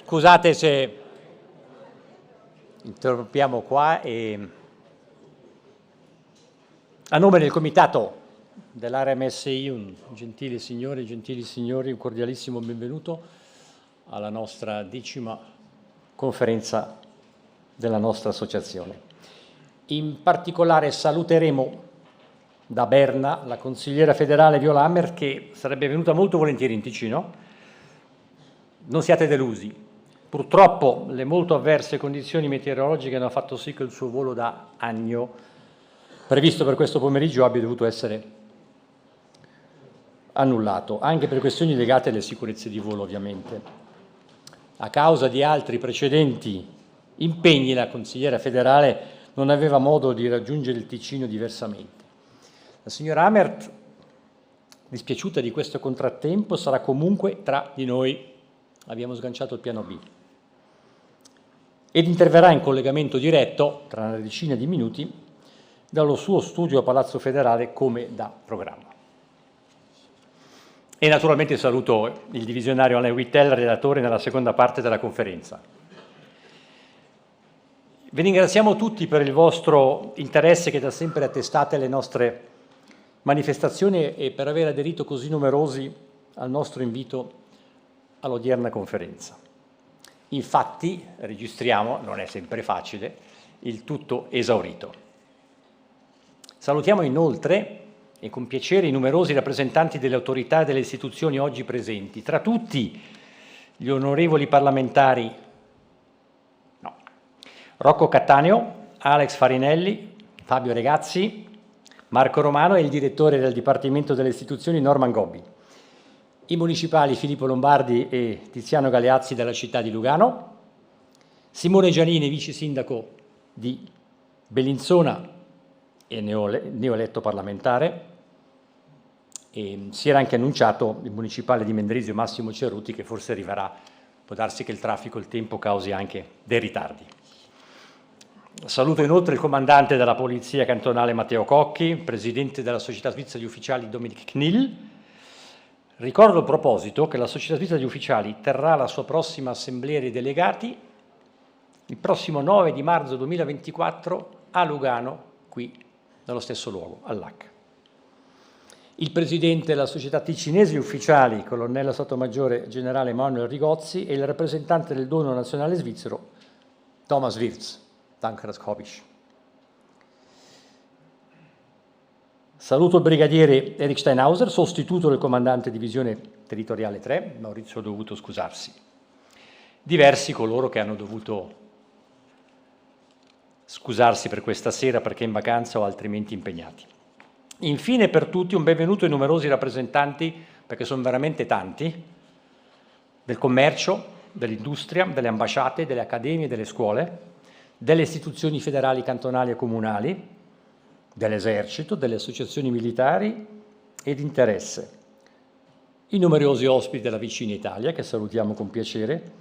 Scusate se interrompiamo qua e a nome del comitato dell'RMSI, gentili signori, un cordialissimo benvenuto alla nostra 10ª conferenza della nostra associazione. In particolare saluteremo da Berna la consigliera federale Viola Ammer, che sarebbe venuta molto volentieri in Ticino. Non siate delusi. Purtroppo le molto avverse condizioni meteorologiche hanno fatto sì che il suo volo da Agno, previsto per questo pomeriggio, abbia dovuto essere annullato, anche per questioni legate alle sicurezze di volo ovviamente. A causa di altri precedenti impegni, la consigliera federale non aveva modo di raggiungere il Ticino diversamente. La signora Amert, dispiaciuta di questo contrattempo, sarà comunque tra di noi. Abbiamo sganciato il piano B. Ed interverrà in collegamento diretto, tra una decina di minuti, dallo suo studio a Palazzo Federale come da programma. E naturalmente saluto il divisionario Alain Wittel, relatore nella seconda parte della conferenza. Vi ringraziamo tutti per il vostro interesse che da sempre attestate alle nostre manifestazioni e per aver aderito così numerosi al nostro invito all'odierna conferenza. Infatti, registriamo, non è sempre facile, il tutto esaurito. Salutiamo inoltre e con piacere i numerosi rappresentanti delle autorità e delle istituzioni oggi presenti, tra tutti gli onorevoli parlamentari Rocco Cattaneo, Alex Farinelli, Fabio Regazzi, Marco Romano e il direttore del Dipartimento delle Istituzioni Norman Gobbi, i municipali Filippo Lombardi e Tiziano Galeazzi della città di Lugano, Simone Giannini, vice sindaco di Bellinzona e neoeletto parlamentare, e si era anche annunciato il municipale di Mendrisio Massimo Cerruti, che forse arriverà, può darsi che il traffico, il tempo causi anche dei ritardi. Saluto inoltre il comandante della Polizia Cantonale Matteo Cocchi, presidente della Società Svizzera di Ufficiali Dominic Knill. Ricordo a proposito che la Società Svizzera di Ufficiali terrà la sua prossima assemblea dei delegati il prossimo 9 di marzo 2024 a Lugano, qui nello stesso luogo, all'AC. Il presidente della Società Ticinese di Ufficiali, colonnello Stato Maggiore Generale Manuel Rigozzi, e il rappresentante del Dono Nazionale Svizzero, Thomas Wirz. Danke, das Hobbisch. Saluto il brigadiere Erich Steinhauser, sostituto del comandante divisione territoriale 3, Maurizio ha dovuto scusarsi. Diversi coloro che hanno dovuto scusarsi per questa sera perché in vacanza o altrimenti impegnati. Infine per tutti un benvenuto ai numerosi rappresentanti, perché sono veramente tanti, del commercio, dell'industria, delle ambasciate, delle accademie, delle scuole, delle istituzioni federali, cantonali e comunali, dell'esercito, delle associazioni militari e di interesse, i numerosi ospiti della vicina Italia, che salutiamo con piacere,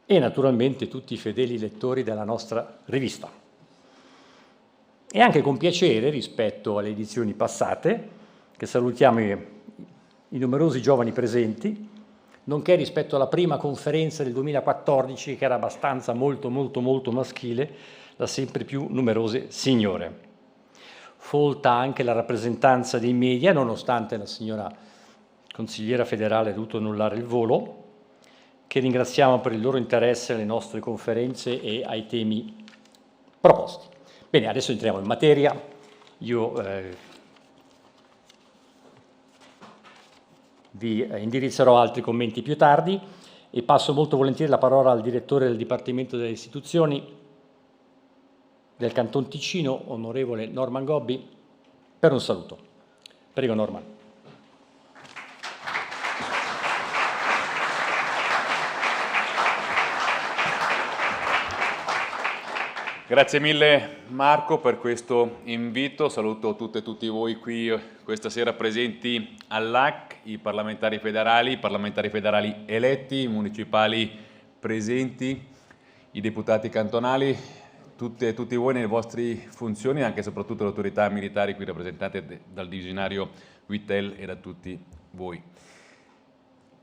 e naturalmente tutti i fedeli lettori della nostra rivista. E anche con piacere, rispetto alle edizioni passate, che salutiamo i numerosi giovani presenti, nonché rispetto alla prima conferenza del 2014, che era abbastanza molto maschile, da sempre più numerose signore. Folta anche la rappresentanza dei media, nonostante la signora consigliera federale ha dovuto annullare il volo, che ringraziamo per il loro interesse alle nostre conferenze e ai temi proposti. Bene, adesso entriamo in materia. Io vi indirizzerò altri commenti più tardi e passo molto volentieri la parola al direttore del Dipartimento delle Istituzioni del Canton Ticino, onorevole Norman Gobbi, per un saluto. Prego, Norman. Grazie mille Marco per questo invito. Saluto tutte e tutti voi qui questa sera presenti all'AC, i parlamentari federali eletti, i municipali presenti, i deputati cantonali, tutti voi nelle vostre funzioni, anche e soprattutto le autorità militari qui rappresentate dal divisionario Wittel e da tutti voi.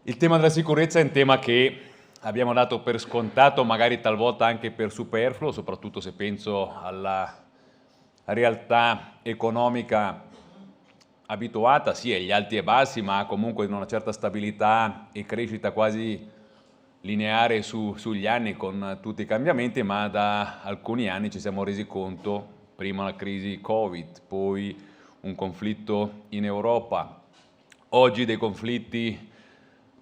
Il tema della sicurezza è un tema che abbiamo dato per scontato, magari talvolta anche per superfluo, soprattutto se penso alla realtà economica abituata, sì, agli alti e bassi, ma comunque in una certa stabilità e crescita quasi lineare sugli anni con tutti i cambiamenti, ma da alcuni anni ci siamo resi conto, prima la crisi Covid, poi un conflitto in Europa, oggi dei conflitti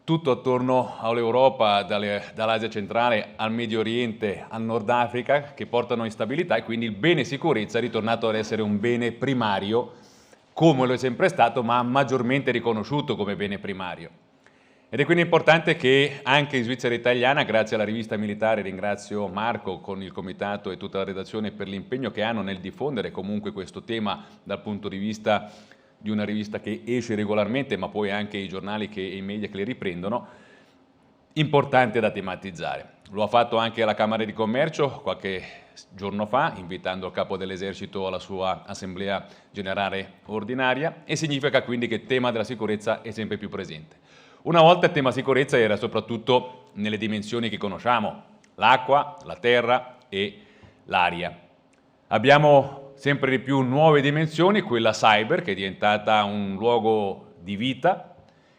tutto attorno all'Europa, dall'Asia centrale al Medio Oriente, al Nord Africa, che portano instabilità, e quindi il bene sicurezza è ritornato ad essere un bene primario, come lo è sempre stato, ma maggiormente riconosciuto come bene primario. Ed è quindi importante che anche in Svizzera Italiana, grazie alla rivista Militare, ringrazio Marco con il comitato e tutta la redazione per l'impegno che hanno nel diffondere comunque questo tema dal punto di vista di una rivista che esce regolarmente, ma poi anche i giornali e i media che le riprendono, importante da tematizzare. Lo ha fatto anche la Camera di Commercio qualche giorno fa, invitando il Capo dell'Esercito alla sua Assemblea Generale Ordinaria, e significa quindi che il tema della sicurezza è sempre più presente. Una volta il tema sicurezza era soprattutto nelle dimensioni che conosciamo, l'acqua, la terra e l'aria. Abbiamo sempre di più nuove dimensioni, quella cyber, che è diventata un luogo di vita,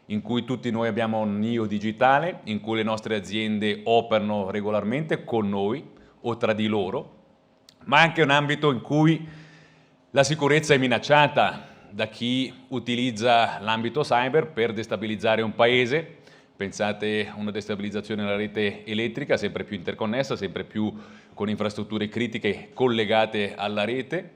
in cui tutti noi abbiamo un io digitale, in cui le nostre aziende operano regolarmente con noi o tra di loro, ma anche un ambito in cui la sicurezza è minacciata da chi utilizza l'ambito cyber per destabilizzare un paese. Pensate a una destabilizzazione della rete elettrica, sempre più interconnessa, sempre più con infrastrutture critiche collegate alla rete.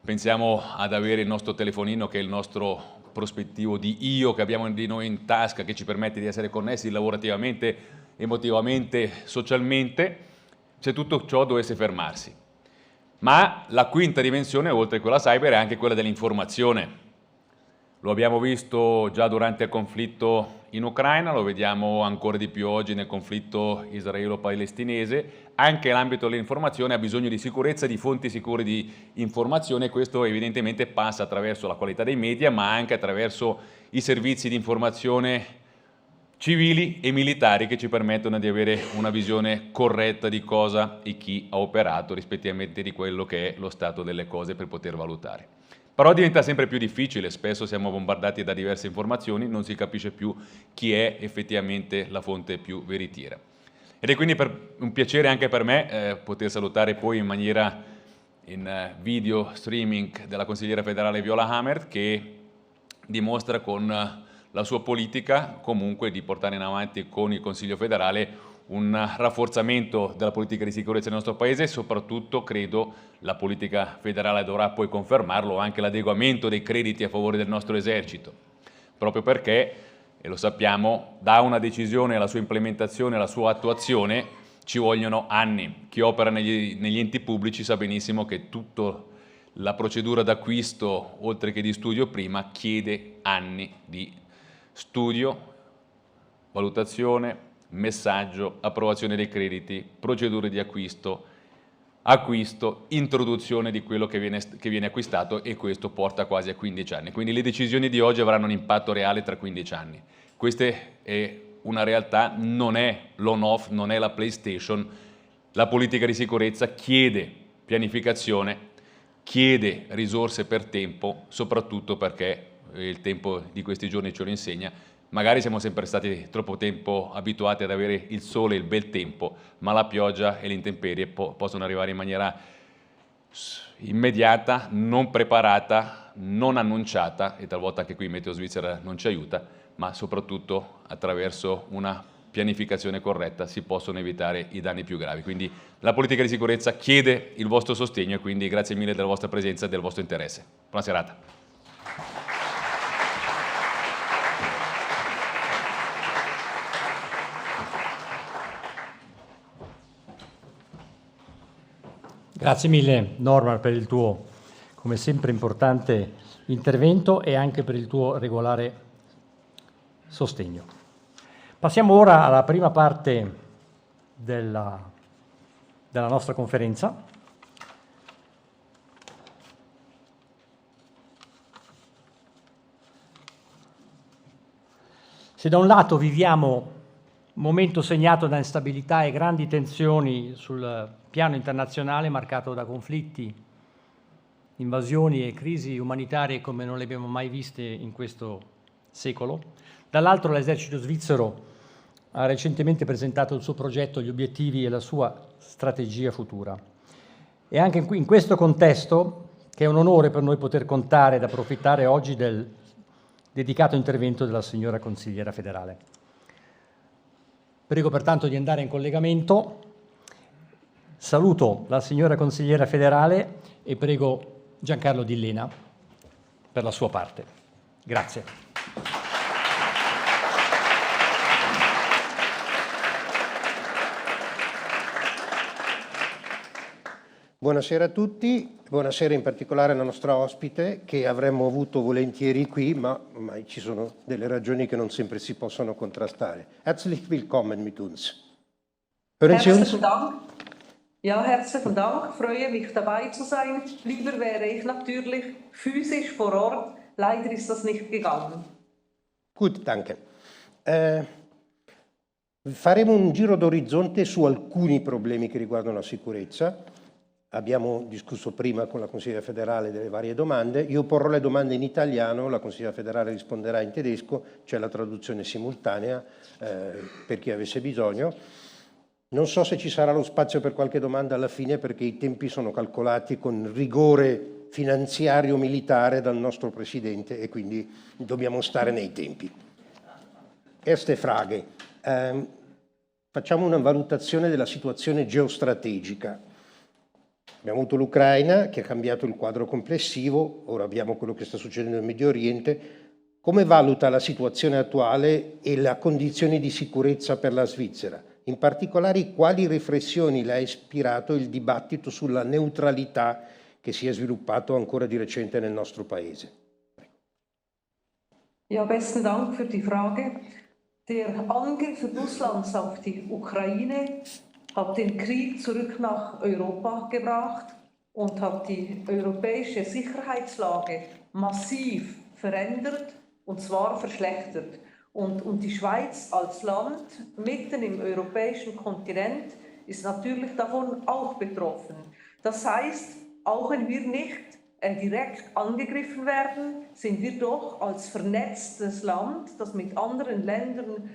Pensiamo ad avere il nostro telefonino, che è il nostro prospettivo di io che abbiamo di noi in tasca, che ci permette di essere connessi lavorativamente, emotivamente, socialmente, se tutto ciò dovesse fermarsi. Ma la quinta dimensione, oltre a quella cyber, è anche quella dell'informazione. Lo abbiamo visto già durante il conflitto in Ucraina, lo vediamo ancora di più oggi nel conflitto israelo-palestinese. Anche l'ambito dell'informazione ha bisogno di sicurezza, di fonti sicure di informazione, e questo evidentemente passa attraverso la qualità dei media, ma anche attraverso i servizi di informazione civili e militari che ci permettono di avere una visione corretta di cosa e chi ha operato, rispettivamente di quello che è lo stato delle cose, per poter valutare. Però diventa sempre più difficile, spesso siamo bombardati da diverse informazioni, non si capisce più chi è effettivamente la fonte più veritiera. Ed è quindi un piacere anche per me poter salutare poi in video streaming della consigliera federale Viola Amherd, che dimostra con la sua politica comunque di portare in avanti con il Consiglio federale un rafforzamento della politica di sicurezza nel nostro Paese, e soprattutto credo la politica federale dovrà poi confermarlo, anche l'adeguamento dei crediti a favore del nostro esercito, proprio perché, e lo sappiamo, da una decisione alla sua implementazione, alla sua attuazione ci vogliono anni. Chi opera negli enti pubblici sa benissimo che tutta la procedura d'acquisto, oltre che di studio prima, chiede anni di studio, valutazione, messaggio, approvazione dei crediti, procedure di acquisto, introduzione di quello che viene acquistato, e questo porta quasi a 15 anni. Quindi le decisioni di oggi avranno un impatto reale tra 15 anni. Questa è una realtà, non è l'on-off, non è la PlayStation. La politica di sicurezza chiede pianificazione, chiede risorse per tempo, soprattutto perché il tempo di questi giorni ce lo insegna. Magari siamo sempre stati troppo tempo abituati ad avere il sole e il bel tempo, ma la pioggia e le intemperie possono arrivare in maniera immediata, non preparata, non annunciata, e talvolta anche qui il Meteo Svizzera non ci aiuta, ma soprattutto attraverso una pianificazione corretta si possono evitare i danni più gravi. Quindi la politica di sicurezza chiede il vostro sostegno, e quindi grazie mille della vostra presenza e del vostro interesse. Buona serata. Grazie mille Norman per il tuo, come sempre, importante intervento e anche per il tuo regolare sostegno. Passiamo ora alla prima parte della nostra conferenza. Se da un lato viviamo momento segnato da instabilità e grandi tensioni sul piano internazionale, marcato da conflitti, invasioni e crisi umanitarie come non le abbiamo mai viste in questo secolo. Dall'altro l'esercito svizzero ha recentemente presentato il suo progetto, gli obiettivi e la sua strategia futura. E anche in questo contesto, che è un onore per noi poter contare ed approfittare oggi del dedicato intervento della signora consigliera federale. Prego pertanto di andare in collegamento. Saluto la signora consigliera federale e prego Giancarlo Dillena per la sua parte. Grazie. Buonasera a tutti, buonasera in particolare alla nostra ospite che avremmo avuto volentieri qui, ma ormai ci sono delle ragioni che non sempre si possono contrastare. Herzlich willkommen mit uns. Hören Sie uns? Herzlichen Dank. Ja, herzlichen Dank. Freue mich dabei zu sein. Lieber wäre ich natürlich physisch vor Ort. Leider ist das nicht gegangen. Gut, danke. Faremo un giro d'orizzonte su alcuni problemi che riguardano la sicurezza. Abbiamo discusso prima con la consigliera federale delle varie domande. Io porrò le domande in italiano, la consigliera federale risponderà in tedesco, c'è la traduzione simultanea per chi avesse bisogno. Non so se ci sarà lo spazio per qualche domanda alla fine perché i tempi sono calcolati con rigore finanziario militare dal nostro Presidente e quindi dobbiamo stare nei tempi. Erste Frage. Facciamo una valutazione della situazione geostrategica. Abbiamo avuto l'Ucraina che ha cambiato il quadro complessivo, ora abbiamo quello che sta succedendo nel Medio Oriente. Come valuta la situazione attuale e le condizioni di sicurezza per la Svizzera? In particolare, quali riflessioni le ha ispirato il dibattito sulla neutralità che si è sviluppato ancora di recente nel nostro Paese? Ja, besten Dank für die Frage. Der Angriff Russlands auf die Ukraine hat den Krieg zurück nach Europa gebracht und hat die europäische Sicherheitslage massiv verändert und zwar verschlechtert. Und die Schweiz als Land mitten im europäischen Kontinent ist natürlich davon auch betroffen. Das heißt, auch wenn wir nicht direkt angegriffen werden, sind wir doch als vernetztes Land, das mit anderen Ländern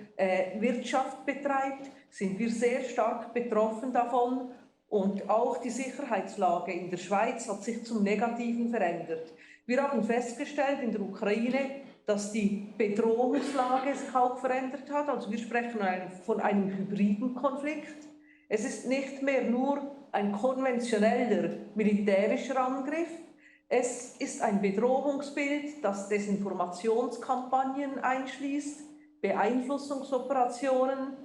Wirtschaft betreibt, sind wir sehr stark betroffen davon und auch die Sicherheitslage in der Schweiz hat sich zum Negativen verändert. Wir haben festgestellt in der Ukraine, dass die Bedrohungslage sich auch verändert hat. Also wir sprechen von einem hybriden Konflikt. Es ist nicht mehr nur ein konventioneller militärischer Angriff. Es ist ein Bedrohungsbild, das Desinformationskampagnen einschließt, Beeinflussungsoperationen.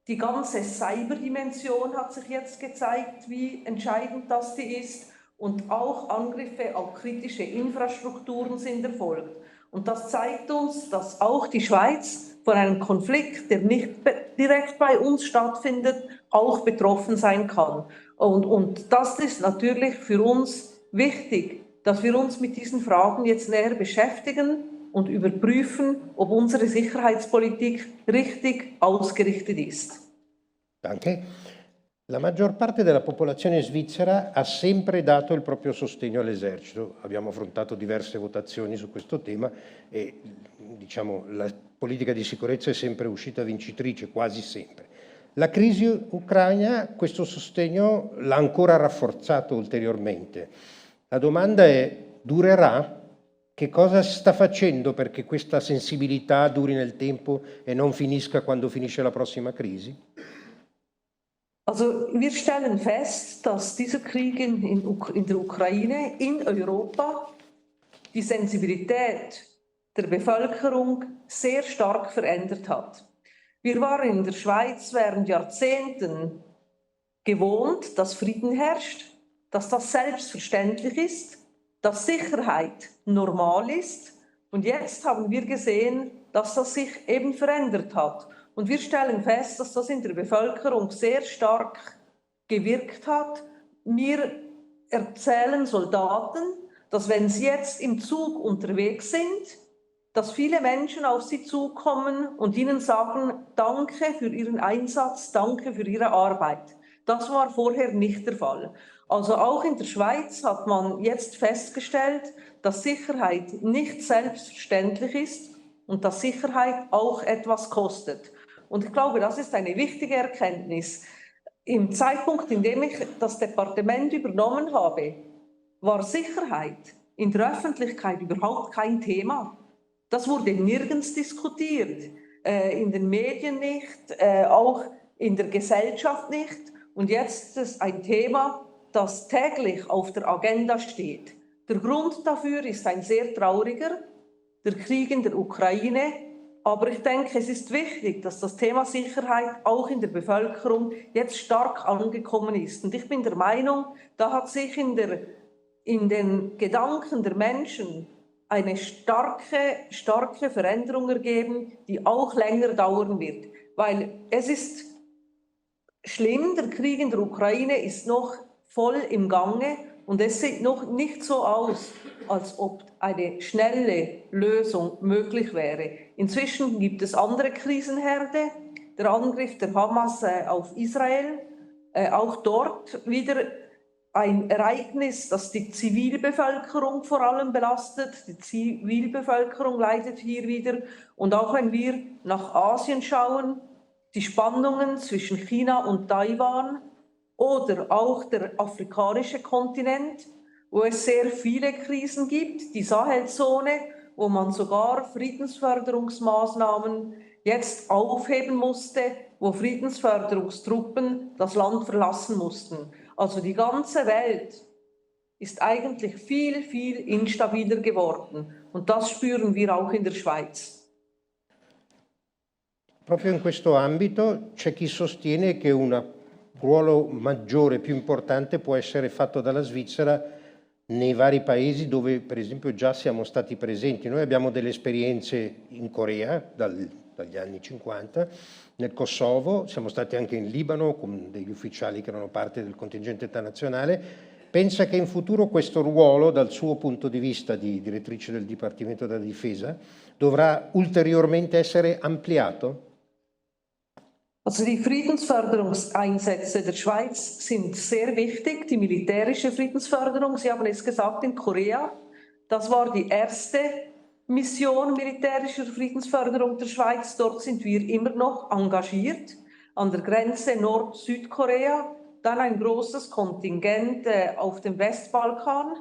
Die ganze Cyberdimension hat sich jetzt gezeigt, wie entscheidend das ist. Und auch Angriffe auf kritische Infrastrukturen sind erfolgt. Und das zeigt uns, dass auch die Schweiz von einem Konflikt, der nicht direkt bei uns stattfindet, auch betroffen sein kann. Und das ist natürlich für uns wichtig, dass wir uns mit diesen Fragen jetzt näher beschäftigen und überprüfen, ob unsere Sicherheitspolitik richtig ausgerichtet ist. Danke. La maggior parte della popolazione svizzera ha sempre dato il proprio sostegno all'esercito. Abbiamo affrontato diverse votazioni su questo tema e diciamo, la politica di sicurezza è sempre uscita vincitrice, quasi sempre. La crisi ucraina questo sostegno l'ha ancora rafforzato ulteriormente. La domanda è: durerà? Che cosa sta facendo perché questa sensibilità duri nel tempo e non finisca quando finisce la prossima crisi? Also wir stellen fest, dass dieser Krieg in der Ukraine, in Europa, die Sensibilität der Bevölkerung sehr stark verändert hat. Wir waren in der Schweiz während Jahrzehnten gewohnt, dass Frieden herrscht, dass das selbstverständlich ist, dass Sicherheit normal ist. Und jetzt haben wir gesehen, dass das sich eben verändert hat. Und wir stellen fest, dass das in der Bevölkerung sehr stark gewirkt hat. Mir erzählen Soldaten, dass wenn sie jetzt im Zug unterwegs sind, dass viele Menschen auf sie zukommen und ihnen sagen, danke für ihren Einsatz, danke für ihre Arbeit. Das war vorher nicht der Fall. Also auch in der Schweiz hat man jetzt festgestellt, dass Sicherheit nicht selbstverständlich ist und dass Sicherheit auch etwas kostet. Und ich glaube, das ist eine wichtige Erkenntnis. Im Zeitpunkt, in dem ich das Departement übernommen habe, war Sicherheit in der Öffentlichkeit überhaupt kein Thema. Das wurde nirgends diskutiert, in den Medien nicht, auch in der Gesellschaft nicht. Und jetzt ist es ein Thema, das täglich auf der Agenda steht. Der Grund dafür ist ein sehr trauriger, der Krieg in der Ukraine. Aber ich denke, es ist wichtig, dass das Thema Sicherheit auch in der Bevölkerung jetzt stark angekommen ist. Und ich bin der Meinung, da hat sich in den Gedanken der Menschen eine starke Veränderung ergeben, die auch länger dauern wird. Weil es ist schlimm, der Krieg in der Ukraine ist noch voll im Gange und es sieht noch nicht so aus, als ob eine schnelle Lösung möglich wäre. Inzwischen gibt es andere Krisenherde, der Angriff der Hamas auf Israel, auch dort wieder ein Ereignis, das die Zivilbevölkerung vor allem belastet. Die Zivilbevölkerung leidet hier wieder. Und auch wenn wir nach Asien schauen, die Spannungen zwischen China und Taiwan oder auch der afrikanische Kontinent, wo es sehr viele Krisen gibt, die Sahelzone, wo man sogar Friedensförderungsmaßnahmen jetzt aufheben musste, wo Friedensförderungstruppen das Land verlassen mussten. Also die ganze Welt ist eigentlich viel, viel instabiler geworden. Und das spüren wir auch in der Schweiz. Proprio in questo ambito c'è chi sostiene che un ruolo maggiore, più importante, può essere fatto dalla Svizzera nei vari paesi dove, per esempio, già siamo stati presenti. Noi abbiamo delle esperienze in Corea dagli anni 50, nel Kosovo, siamo stati anche in Libano con degli ufficiali che erano parte del contingente internazionale. Pensa che in futuro questo ruolo, dal suo punto di vista di direttrice del Dipartimento della Difesa, dovrà ulteriormente essere ampliato? Also die Friedensförderungseinsätze der Schweiz sind sehr wichtig, die militärische Friedensförderung. Sie haben es gesagt, in Korea, das war die erste Mission militärischer Friedensförderung der Schweiz. Dort sind wir immer noch engagiert, an der Grenze Nord-Südkorea. Dann ein großes Kontingent auf dem Westbalkan,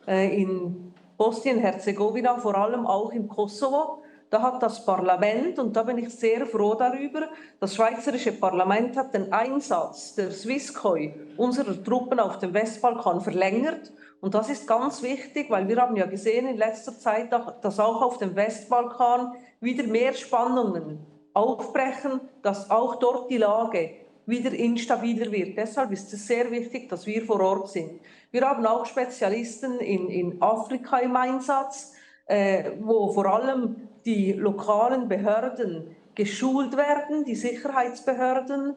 in Bosnien-Herzegowina, vor allem auch im Kosovo. Da hat das Parlament, und da bin ich sehr froh darüber, das schweizerische Parlament hat den Einsatz der Swisscoi, unserer Truppen auf dem Westbalkan, verlängert. Und das ist ganz wichtig, weil wir haben ja gesehen in letzter Zeit, dass auch auf dem Westbalkan wieder mehr Spannungen aufbrechen, dass auch dort die Lage wieder instabiler wird. Deshalb ist es sehr wichtig, dass wir vor Ort sind. Wir haben auch Spezialisten in Afrika im Einsatz, wo vor allem die lokalen Behörden geschult werden, die Sicherheitsbehörden,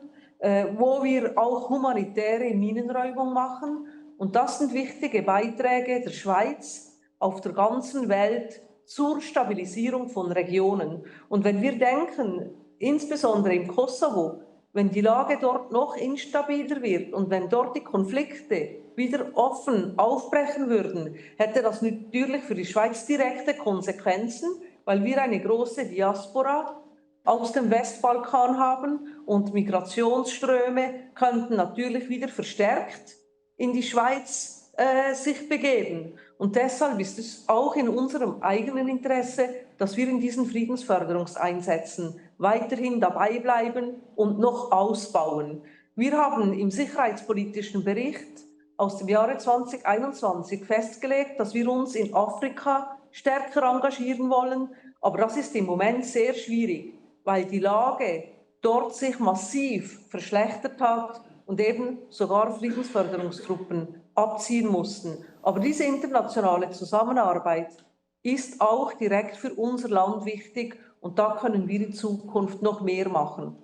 wo wir auch humanitäre Minenräumung machen. Und das sind wichtige Beiträge der Schweiz auf der ganzen Welt zur Stabilisierung von Regionen. Und wenn wir denken, insbesondere im Kosovo, wenn die Lage dort noch instabiler wird und wenn dort die Konflikte wieder offen aufbrechen würden, hätte das natürlich für die Schweiz direkte Konsequenzen, weil wir eine große Diaspora aus dem Westbalkan haben und Migrationsströme könnten natürlich wieder verstärkt in die Schweiz sich begeben. Und deshalb ist es auch in unserem eigenen Interesse, dass wir in diesen Friedensförderungseinsätzen weiterhin dabei bleiben und noch ausbauen. Wir haben im sicherheitspolitischen Bericht aus dem Jahre 2021 festgelegt, dass wir uns in Afrika stärker engagieren wollen, aber das ist im Moment sehr schwierig, weil die Lage dort sich massiv verschlechtert hat und eben sogar Friedensförderungstruppen abziehen mussten. Aber diese internationale Zusammenarbeit ist auch direkt für unser Land wichtig und da können wir in Zukunft noch mehr machen.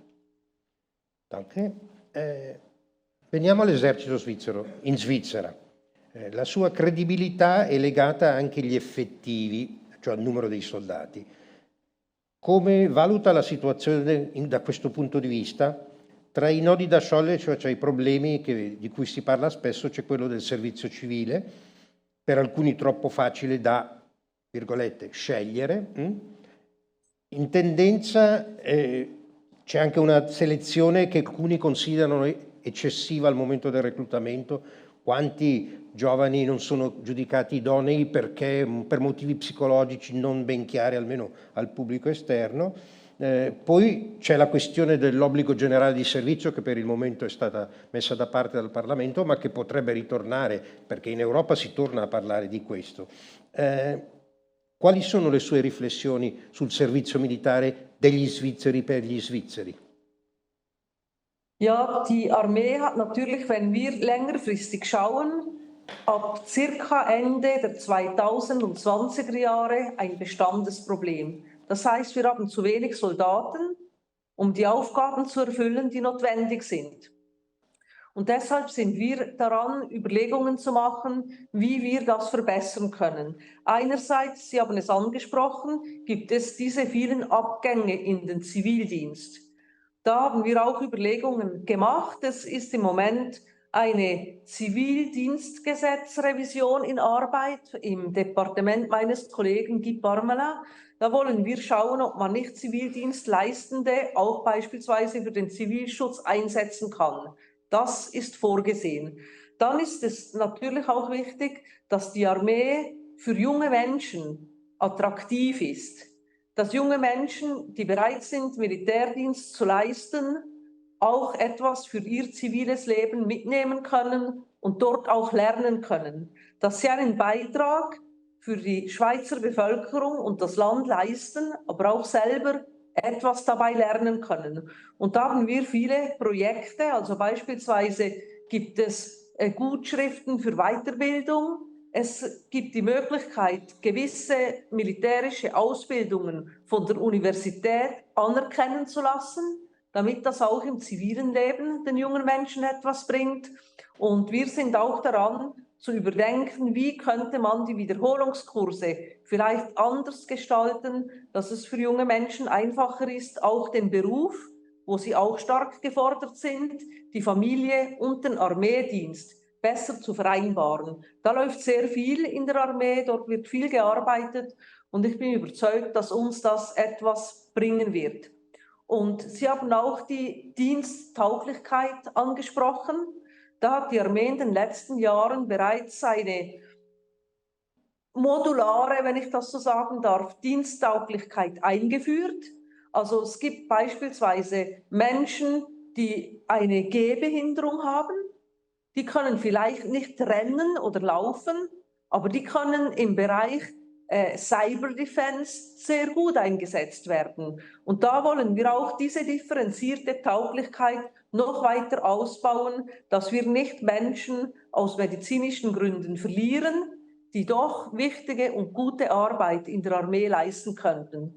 Danke. Veniamo all'esercito svizzero, in Svizzera. La sua credibilità è legata anche agli effettivi, cioè al numero dei soldati. come valuta la situazione da questo punto di vista? Tra i nodi da sciogliere, cioè i problemi di cui si parla spesso, c'è quello del servizio civile, per alcuni troppo facile da, virgolette, scegliere. In tendenza c'è anche una selezione che alcuni considerano eccessiva al momento del reclutamento. Quanti giovani non sono giudicati idonei perché per motivi psicologici non ben chiari, almeno al pubblico esterno. Poi c'è la questione dell'obbligo generale di servizio, che per il momento è stata messa da parte dal Parlamento, ma che potrebbe ritornare, perché in Europa si torna a parlare di questo. Quali sono le sue riflessioni sul servizio militare degli svizzeri per gli svizzeri? Ja, die Armee hat natürlich, wenn wir längerfristig schauen, ab circa Ende der 2020er Jahre ein Bestandesproblem. Das heißt, wir haben zu wenig Soldaten, um die Aufgaben zu erfüllen, die notwendig sind. Und deshalb sind wir daran, Überlegungen zu machen, wie wir das verbessern können. Einerseits, Sie haben es angesprochen, gibt es diese vielen Abgänge in den Zivildienst. Da haben wir auch Überlegungen gemacht. Es ist im Moment eine Zivildienstgesetzrevision in Arbeit im Departement meines Kollegen Guy Parmelin. Da wollen wir schauen, ob man nicht Zivildienstleistende auch beispielsweise für den Zivilschutz einsetzen kann. Das ist vorgesehen. Dann ist es natürlich auch wichtig, dass die Armee für junge Menschen attraktiv ist. Dass junge Menschen, die bereit sind, Militärdienst zu leisten, auch etwas für ihr ziviles Leben mitnehmen können und dort auch lernen können. Dass sie einen Beitrag für die Schweizer Bevölkerung und das Land leisten, aber auch selber etwas dabei lernen können. Und da haben wir viele Projekte, also beispielsweise gibt es Gutschriften für Weiterbildung. Es gibt die Möglichkeit, gewisse militärische Ausbildungen von der Universität anerkennen zu lassen, damit das auch im zivilen Leben den jungen Menschen etwas bringt. Und wir sind auch daran, zu überdenken, wie könnte man die Wiederholungskurse vielleicht anders gestalten, dass es für junge Menschen einfacher ist, auch den Beruf, wo sie auch stark gefordert sind, die Familie und den Armeedienst besser zu vereinbaren. Da läuft sehr viel in der Armee, dort wird viel gearbeitet und ich bin überzeugt, dass uns das etwas bringen wird. Und Sie haben auch die Diensttauglichkeit angesprochen. Da hat die Armee in den letzten Jahren bereits eine modulare, wenn ich das so sagen darf, Diensttauglichkeit eingeführt. Also es gibt beispielsweise Menschen, die eine Gehbehinderung haben, die können vielleicht nicht rennen oder laufen, aber die können im Bereich Cyber Defense sehr gut eingesetzt werden. Und da wollen wir auch diese differenzierte Tauglichkeit noch weiter ausbauen, dass wir nicht Menschen aus medizinischen Gründen verlieren, die doch wichtige und gute Arbeit in der Armee leisten könnten.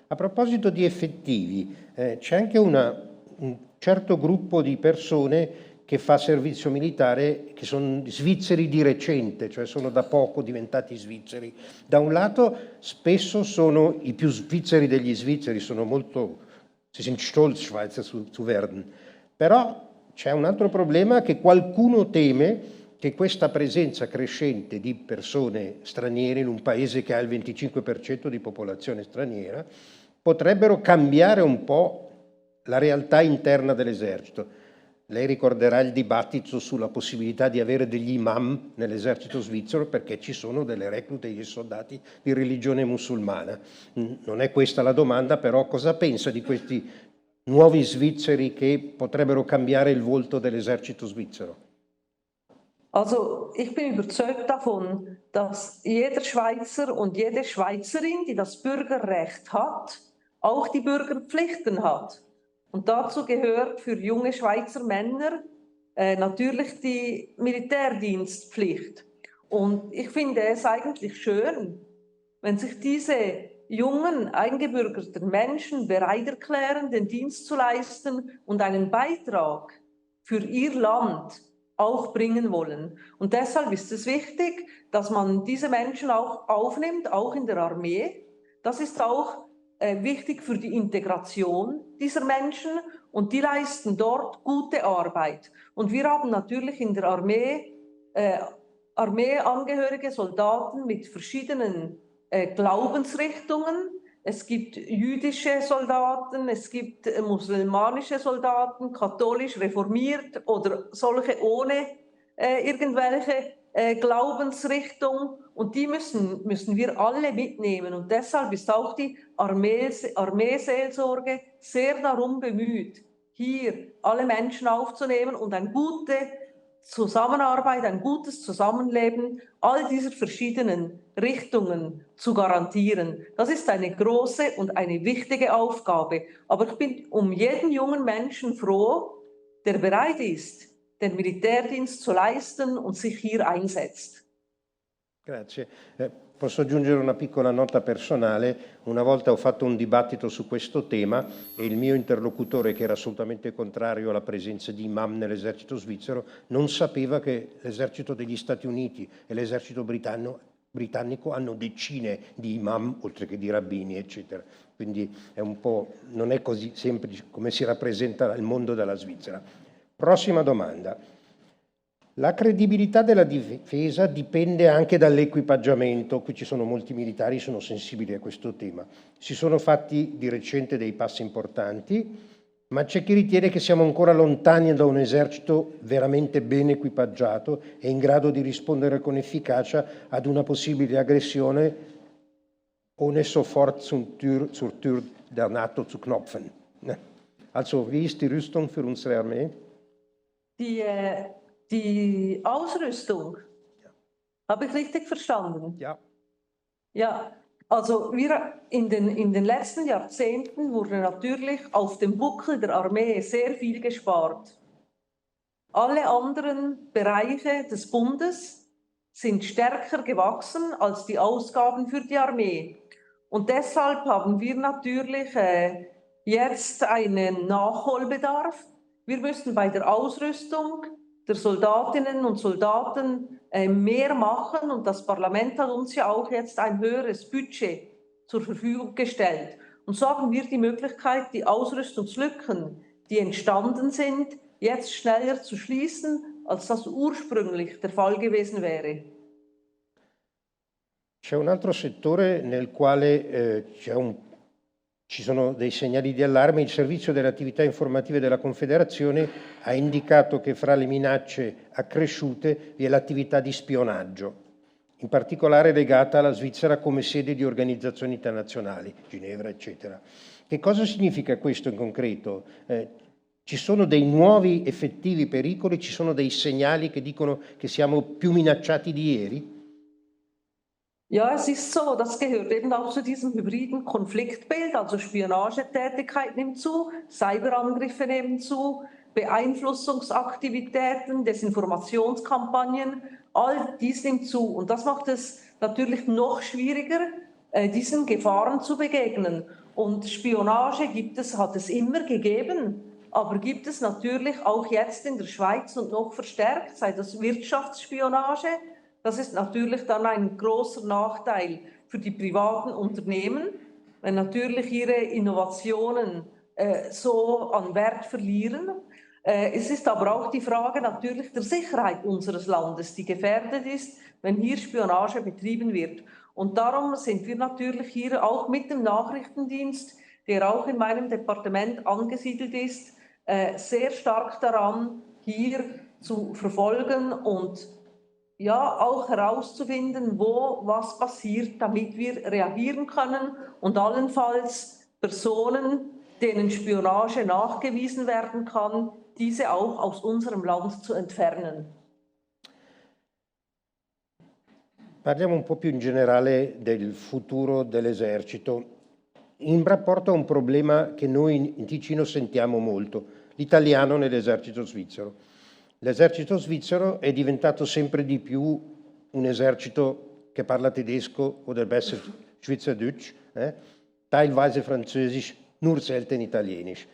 A proposito di effettivi, c'è anche un certo gruppo di persone che fa servizio militare, che sono svizzeri di recente, cioè sono da poco diventati svizzeri. Da un lato spesso sono i più svizzeri degli svizzeri, sono molto, si sind stolz Schweizer zu werden. Però c'è un altro problema, che qualcuno teme che questa presenza crescente di persone straniere in un paese che ha il 25% di popolazione straniera potrebbero cambiare un po' la realtà interna dell'esercito. Lei ricorderà il dibattito sulla possibilità di avere degli imam nell'esercito svizzero, perché ci sono delle reclute di soldati di religione musulmana. Non è questa la domanda, però cosa pensa di questi nuovi svizzeri che potrebbero cambiare il volto dell'esercito svizzero? Also ich bin überzeugt davon, dass jeder Schweizer und jede Schweizerin, die das Bürgerrecht hat, auch die Bürgerpflichten hat. Und dazu gehört für junge Schweizer Männer natürlich die Militärdienstpflicht. Und ich finde es eigentlich schön, wenn sich diese jungen, eingebürgerten Menschen bereit erklären, den Dienst zu leisten und einen Beitrag für ihr Land auch bringen wollen. Und deshalb ist es wichtig, dass man diese Menschen auch aufnimmt, auch in der Armee, Das ist auch wichtig für die Integration dieser Menschen und die leisten dort gute Arbeit. Und wir haben natürlich in der Armee Armeeangehörige, Soldaten mit verschiedenen Glaubensrichtungen. Es gibt jüdische Soldaten, es gibt musulmanische Soldaten, katholisch, reformiert oder solche ohne irgendwelche Glaubensrichtung. Und die müssen wir alle mitnehmen. Und deshalb ist auch die Armeeseelsorge sehr darum bemüht, hier alle Menschen aufzunehmen und eine gute Zusammenarbeit, ein gutes Zusammenleben all dieser verschiedenen Richtungen zu garantieren. Das ist eine große und eine wichtige Aufgabe. Aber ich bin um jeden jungen Menschen froh, der bereit ist, den Militärdienst zu leisten und sich hier einsetzt. Grazie. Posso aggiungere una piccola nota personale. Una volta ho fatto un dibattito su questo tema e il mio interlocutore, che era assolutamente contrario alla presenza di imam nell'esercito svizzero, non sapeva che l'esercito degli Stati Uniti e l'esercito britannico hanno decine di imam, oltre che di rabbini, eccetera. Quindi è un po', non è così semplice come si rappresenta il mondo della Svizzera. Prossima domanda. La credibilità della difesa dipende anche dall'equipaggiamento. Qui ci sono molti militari, sono sensibili a questo tema. Si sono fatti di recente dei passi importanti, ma c'è chi ritiene che siamo ancora lontani da un esercito veramente ben equipaggiato e in grado di rispondere con efficacia ad una possibile aggressione ohne sofort zur Tür der NATO zu klopfen. Also, wie ist die Rüstung für unsere Armee? Die Ausrüstung, habe ich richtig verstanden? Ja. Ja, also wir in den letzten Jahrzehnten wurde natürlich auf dem Buckel der Armee sehr viel gespart. Alle anderen Bereiche des Bundes sind stärker gewachsen als die Ausgaben für die Armee. Und deshalb haben wir natürlich jetzt einen Nachholbedarf. Wir müssen bei der Ausrüstung der Soldatinnen und Soldaten mehr machen und das Parlament hat uns ja auch jetzt ein höheres Budget zur Verfügung gestellt. Und so haben wir die Möglichkeit, die Ausrüstungslücken, die entstanden sind, jetzt schneller zu schließen, als das ursprünglich der Fall gewesen wäre. C'è un altro settore nel quale ci sono dei segnali di allarme. Il servizio delle attività informative della Confederazione ha indicato che fra le minacce accresciute vi è l'attività di spionaggio, in particolare legata alla Svizzera come sede di organizzazioni internazionali, Ginevra, eccetera. Che cosa significa questo in concreto? Ci sono dei nuovi effettivi pericoli, ci sono dei segnali che dicono che siamo più minacciati di ieri? Ja, es ist so, das gehört eben auch zu diesem hybriden Konfliktbild, also Spionagetätigkeit nimmt zu, Cyberangriffe nehmen zu, Beeinflussungsaktivitäten, Desinformationskampagnen, all dies nimmt zu. Und das macht es natürlich noch schwieriger, diesen Gefahren zu begegnen. Und Spionage hat es immer gegeben, aber gibt es natürlich auch jetzt in der Schweiz und noch verstärkt, sei das Wirtschaftsspionage. Das ist natürlich dann ein großer Nachteil für die privaten Unternehmen, wenn natürlich ihre Innovationen so an Wert verlieren. Es ist aber auch die Frage natürlich der Sicherheit unseres Landes, die gefährdet ist, wenn hier Spionage betrieben wird. Und darum sind wir natürlich hier auch mit dem Nachrichtendienst, der auch in meinem Departement angesiedelt ist, sehr stark daran, hier zu verfolgen und ja, auch herauszufinden, wo was passiert, damit wir reagieren können und allenfalls Personen, denen Spionage nachgewiesen werden kann, diese auch aus unserem Land zu entfernen. Parliamo un po' più in generale del futuro dell'esercito, in rapporto a un problema che noi in Ticino sentiamo molto, l'italiano nell'esercito svizzero. L'esercito svizzero è diventato sempre di più un esercito che parla tedesco oder besser Schweizerdeutsch, teilweise Französisch, nur selten Italienisch.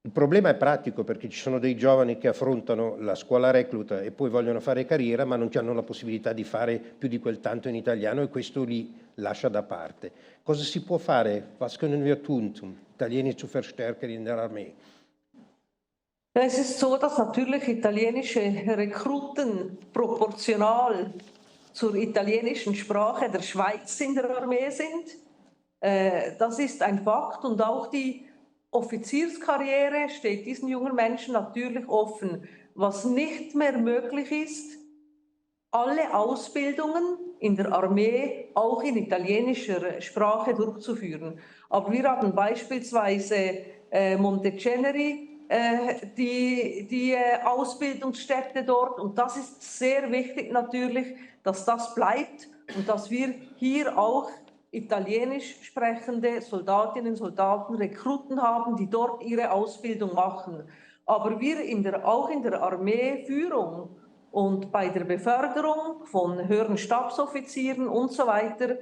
Il problema è pratico perché ci sono dei giovani che affrontano la scuola recluta e poi voglono fare carriera ma non hanno la possibilità di fare più di quel tanto in italiano e questo li lascia da parte. Cosa si può fare? Was können wir tun, um Italienisch zu verstärken in der Armee? Es ist so, dass natürlich italienische Rekruten proportional zur italienischen Sprache der Schweiz in der Armee sind. Das ist ein Fakt und auch die Offizierskarriere steht diesen jungen Menschen natürlich offen. Was nicht mehr möglich ist, alle Ausbildungen in der Armee auch in italienischer Sprache durchzuführen. Aber wir haben beispielsweise Monteceneri, die Ausbildungsstätte dort. Und das ist sehr wichtig natürlich, dass das bleibt und dass wir hier auch italienisch sprechende Soldatinnen und Soldaten, Rekruten haben, die dort ihre Ausbildung machen. Aber wir auch in der Armeeführung und bei der Beförderung von höheren Stabsoffizieren und so weiter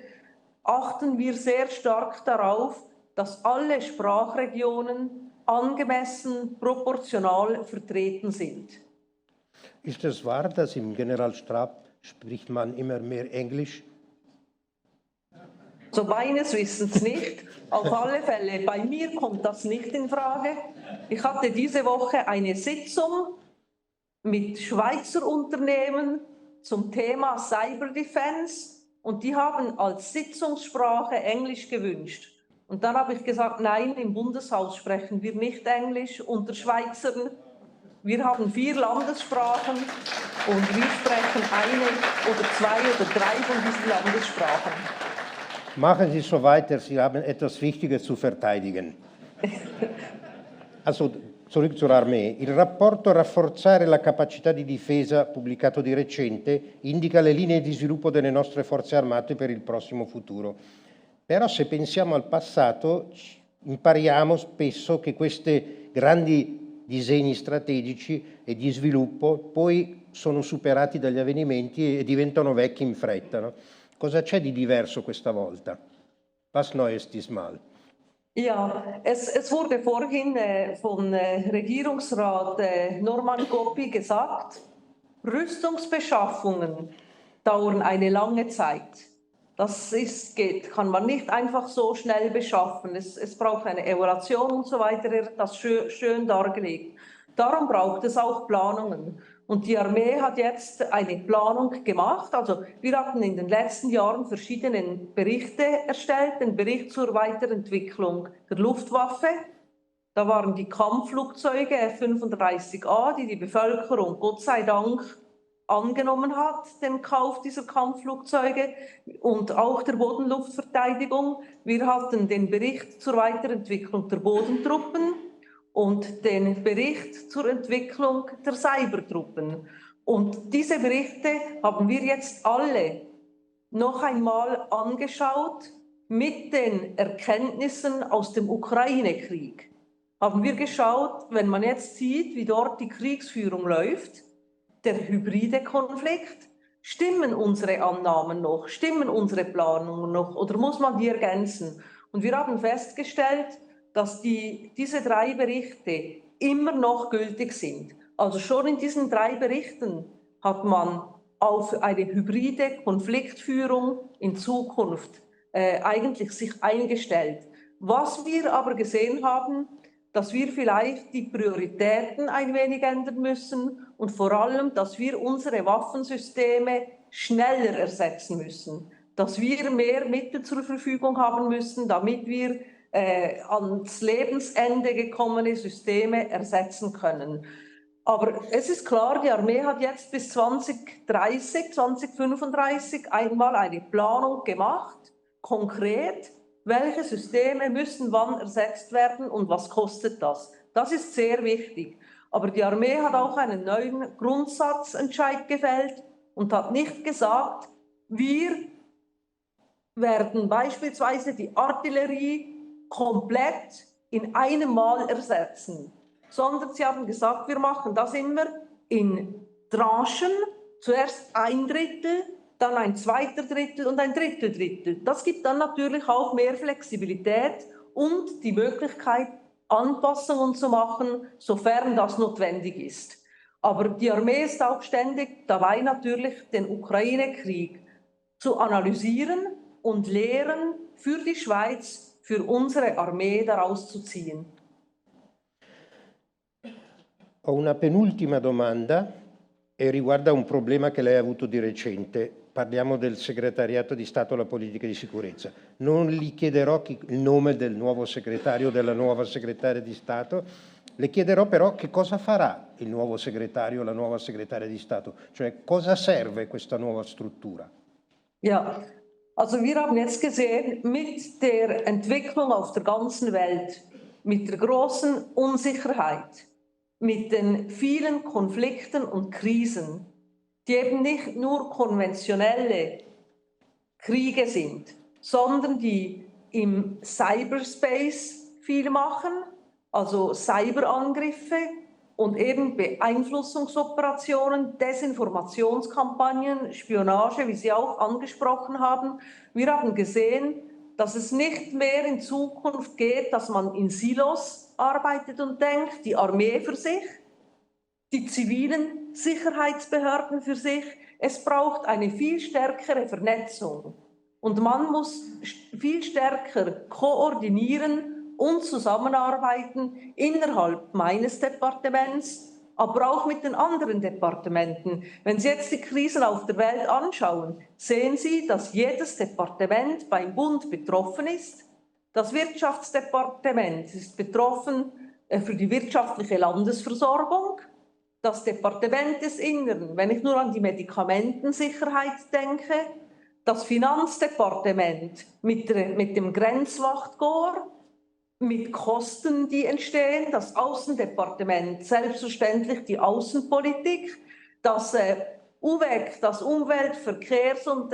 achten wir sehr stark darauf, dass alle Sprachregionen angemessen proportional vertreten sind. Ist es wahr, dass im Generalstab spricht man immer mehr Englisch? So meines Wissens nicht. Auf alle Fälle, bei mir kommt das nicht in Frage. Ich hatte diese Woche eine Sitzung mit Schweizer Unternehmen zum Thema Cyber Defense und die haben als Sitzungssprache Englisch gewünscht. Und dann habe ich gesagt, nein, im Bundeshaus sprechen wir nicht Englisch unter Schweizern. Wir haben 4 Landessprachen und wir sprechen 1 oder 2 oder 3 von diesen Landessprachen. Machen Sie so weiter, Sie haben etwas Wichtiges zu verteidigen. Also, zurück zur Armee. Il rapporto Rafforzare la capacità di difesa, pubblicato di recente, indica le linee di sviluppo delle nostre forze armate per il prossimo futuro. Però se pensiamo al passato, impariamo spesso che questi grandi disegni strategici e di sviluppo poi sono superati dagli avvenimenti e diventano vecchi in fretta, no? Cosa c'è di diverso questa volta? Was Neues diesmal? Ja, es wurde vorhin von Regierungsrat Norman Goppi gesagt, Rüstungsbeschaffungen dauern eine lange Zeit. Das kann man nicht einfach so schnell beschaffen. Es braucht eine Evaluation und so weiter, er hat das schön dargelegt. Darum braucht es auch Planungen. Und die Armee hat jetzt eine Planung gemacht. Also wir hatten in den letzten Jahren verschiedene Berichte erstellt. Den Bericht zur Weiterentwicklung der Luftwaffe. Da waren die Kampfflugzeuge F-35A, die Bevölkerung Gott sei Dank angenommen hat, den Kauf dieser Kampfflugzeuge und auch der Bodenluftverteidigung. Wir hatten den Bericht zur Weiterentwicklung der Bodentruppen und den Bericht zur Entwicklung der Cybertruppen. Und diese Berichte haben wir jetzt alle noch einmal angeschaut mit den Erkenntnissen aus dem Ukraine-Krieg. Haben wir geschaut, wenn man jetzt sieht, wie dort die Kriegsführung läuft, der hybride Konflikt, stimmen unsere Annahmen noch, stimmen unsere Planungen noch oder muss man die ergänzen? Und wir haben festgestellt, dass diese 3 Berichte immer noch gültig sind. Also schon in diesen 3 Berichten hat man auf eine hybride Konfliktführung in Zukunft eigentlich sich eingestellt. Was wir aber gesehen haben, dass wir vielleicht die Prioritäten ein wenig ändern müssen und vor allem, dass wir unsere Waffensysteme schneller ersetzen müssen, dass wir mehr Mittel zur Verfügung haben müssen, damit wir ans Lebensende gekommene Systeme ersetzen können. Aber es ist klar, die Armee hat jetzt bis 2030, 2035 einmal eine Planung gemacht, konkret, welche Systeme müssen wann ersetzt werden und was kostet das? Das ist sehr wichtig. Aber die Armee hat auch einen neuen Grundsatzentscheid gefällt und hat nicht gesagt, wir werden beispielsweise die Artillerie komplett in einem Mal ersetzen, sondern sie haben gesagt, wir machen das immer in Tranchen, zuerst 1/3, dann ein 2/3 und ein 1/3. Das gibt dann natürlich auch mehr Flexibilität und die Möglichkeit, Anpassungen zu machen, sofern das notwendig ist. Aber die Armee ist auch ständig dabei, natürlich den Ukraine-Krieg zu analysieren und Lehren für die Schweiz, für unsere Armee daraus zu ziehen. Ho una penultima domanda e riguarda un problema che lei ha avuto di recente. Parliamo del segretariato di Stato alla politica di sicurezza. Non gli chiederò il nome del nuovo segretario o della nuova segretaria di Stato, le chiederò però che cosa farà il nuovo segretario o la nuova segretaria di Stato, cioè cosa serve questa nuova struttura. Ja, also wir haben jetzt gesehen, mit der Entwicklung auf der ganzen Welt, mit der großen Unsicherheit, mit den vielen Konflikten und Krisen, die eben nicht nur konventionelle Kriege sind, sondern die im Cyberspace viel machen, also Cyberangriffe und eben Beeinflussungsoperationen, Desinformationskampagnen, Spionage, wie Sie auch angesprochen haben. Wir haben gesehen, dass es nicht mehr in Zukunft geht, dass man in Silos arbeitet und denkt, die Armee für sich, die zivilen Sicherheitsbehörden für sich. Es braucht eine viel stärkere Vernetzung und man muss viel stärker koordinieren und zusammenarbeiten innerhalb meines Departements, aber auch mit den anderen Departementen. Wenn Sie jetzt die Krisen auf der Welt anschauen, sehen Sie, dass jedes Departement beim Bund betroffen ist. Das Wirtschaftsdepartement ist betroffen für die wirtschaftliche Landesversorgung. Das Departement des Innern, wenn ich nur an die Medikamentensicherheit denke, das Finanzdepartement mit dem Grenzwachtkorps, mit Kosten, die entstehen, das Außendepartement, selbstverständlich die Außenpolitik, das UVEC, das Umwelt-, Verkehrs- und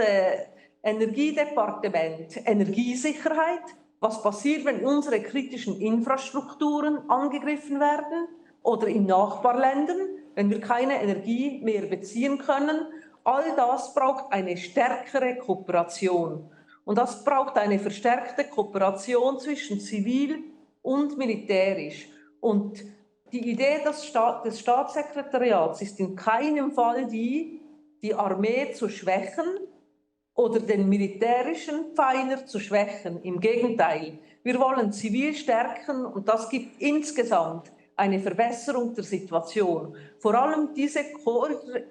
Energiedepartement, Energiesicherheit. Was passiert, wenn unsere kritischen Infrastrukturen angegriffen werden oder in Nachbarländern, wenn wir keine Energie mehr beziehen können? All das braucht eine stärkere Kooperation. Und das braucht eine verstärkte Kooperation zwischen zivil und militärisch. Und die Idee des Staatssekretariats ist in keinem Fall die Armee zu schwächen oder den militärischen Pfeiler zu schwächen. Im Gegenteil, wir wollen zivil stärken und das gibt insgesamt eine Verbesserung der Situation. Vor allem diese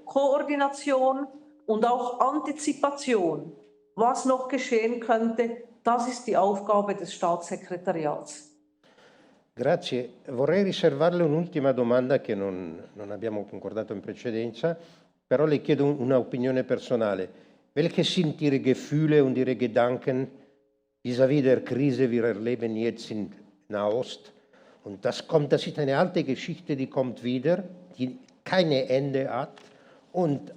Koordination und auch Antizipation, was noch geschehen könnte, das ist die Aufgabe des Staatssekretariats. Grazie. Vorrei riservarle un'ultima domanda che non abbiamo concordato in precedenza, però le chiedo un'opinione personale. Welche sind Ihre Gefühle und Ihre Gedanken vis-à-vis der Krise, wir erleben jetzt in Nahost? Und das ist eine alte Geschichte, die kommt wieder, die kein Ende hat.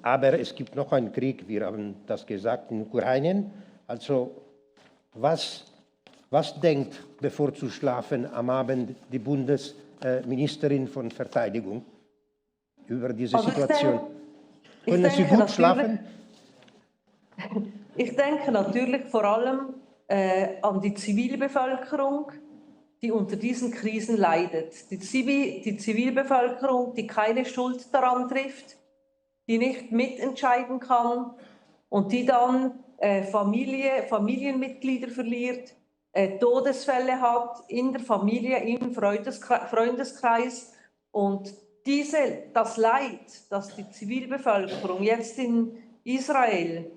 Aber es gibt noch einen Krieg, wir haben das gesagt, in Ukraine. Also was denkt, bevor zu schlafen am Abend, die Bundesministerin von Verteidigung über diese Situation? Können Sie gut schlafen? Ich denke natürlich vor allem an die Zivilbevölkerung, die unter diesen Krisen leidet. Die Zivilbevölkerung, die keine Schuld daran trifft, die nicht mitentscheiden kann und die dann Familienmitglieder verliert, Todesfälle hat in der Familie, im Freundeskreis. Und das Leid, das die Zivilbevölkerung jetzt in Israel,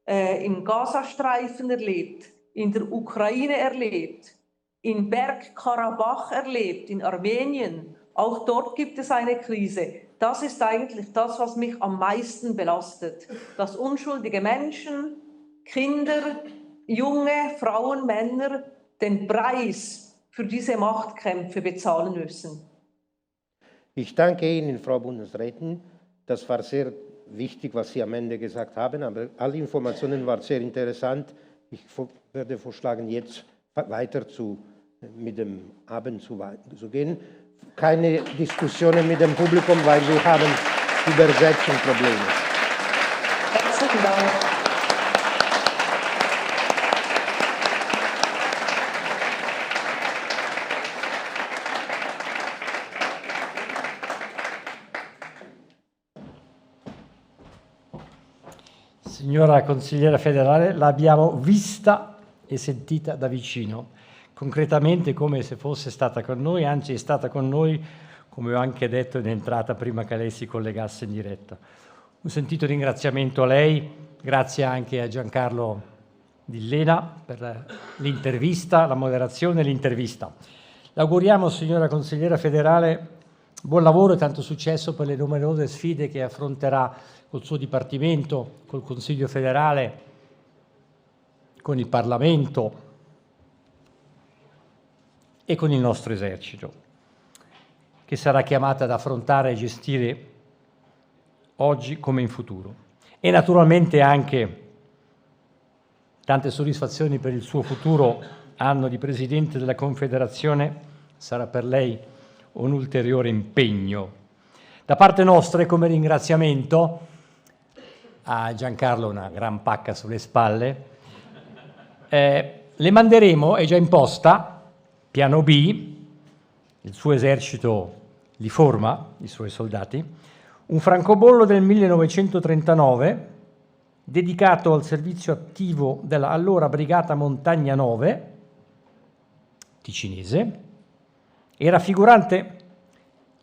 im Gazastreifen erlebt, in der Ukraine erlebt, in Bergkarabach erlebt, in Armenien, auch dort gibt es eine Krise. Das ist eigentlich das, was mich am meisten belastet. Dass unschuldige Menschen, Kinder, junge Frauen, Männer den Preis für diese Machtkämpfe bezahlen müssen. Ich danke Ihnen, Frau Bundesrätin. Das war sehr wichtig, was Sie am Ende gesagt haben, aber alle Informationen waren sehr interessant. Ich würde vorschlagen, jetzt weiter mit dem Abend zu gehen. Keine Diskussionen mit dem Publikum, weil wir haben Übersetzungsprobleme. Herzlichen Dank. Signora consigliera federale, l'abbiamo vista e sentita da vicino, concretamente come se fosse stata con noi, anzi è stata con noi, come ho anche detto in entrata prima che lei si collegasse in diretta. Un sentito ringraziamento a lei, grazie anche a Giancarlo Dillena per l'intervista, la moderazione e l'intervista. Le auguriamo, signora consigliera federale, buon lavoro e tanto successo per le numerose sfide che affronterà col suo Dipartimento, col Consiglio federale, con il Parlamento e con il nostro esercito, che sarà chiamata ad affrontare e gestire oggi come in futuro. E naturalmente anche tante soddisfazioni per il suo futuro anno di Presidente della Confederazione, sarà per lei un ulteriore impegno. Da parte nostra, come ringraziamento a Giancarlo, una gran pacca sulle spalle, le manderemo, è già in posta, piano B, il suo esercito li forma, i suoi soldati, un francobollo del 1939 dedicato al servizio attivo della allora Brigata Montagna 9 ticinese e raffigurante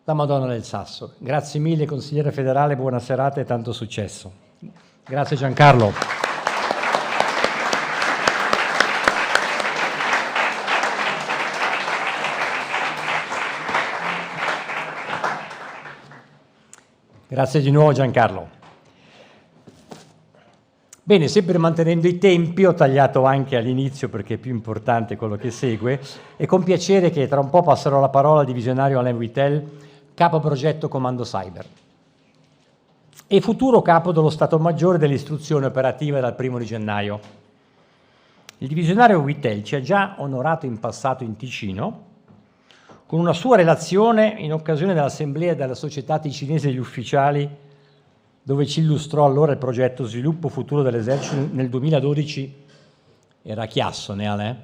la Madonna del Sasso. Grazie mille consigliere federale, buona serata e tanto successo. Grazie Giancarlo. Grazie di nuovo Giancarlo. Bene, sempre mantenendo i tempi, ho tagliato anche all'inizio perché è più importante quello che segue, e con piacere che tra un po' passerò la parola al divisionario Alain Wittel, capo progetto Comando Cyber e futuro capo dello Stato Maggiore dell'istruzione operativa dal 1° di gennaio. Il divisionario Wittel ci ha già onorato in passato in Ticino con una sua relazione in occasione dell'assemblea della Società Ticinese degli Ufficiali, dove ci illustrò allora il progetto Sviluppo Futuro dell'Esercito nel 2012, era a Chiasso, Alain?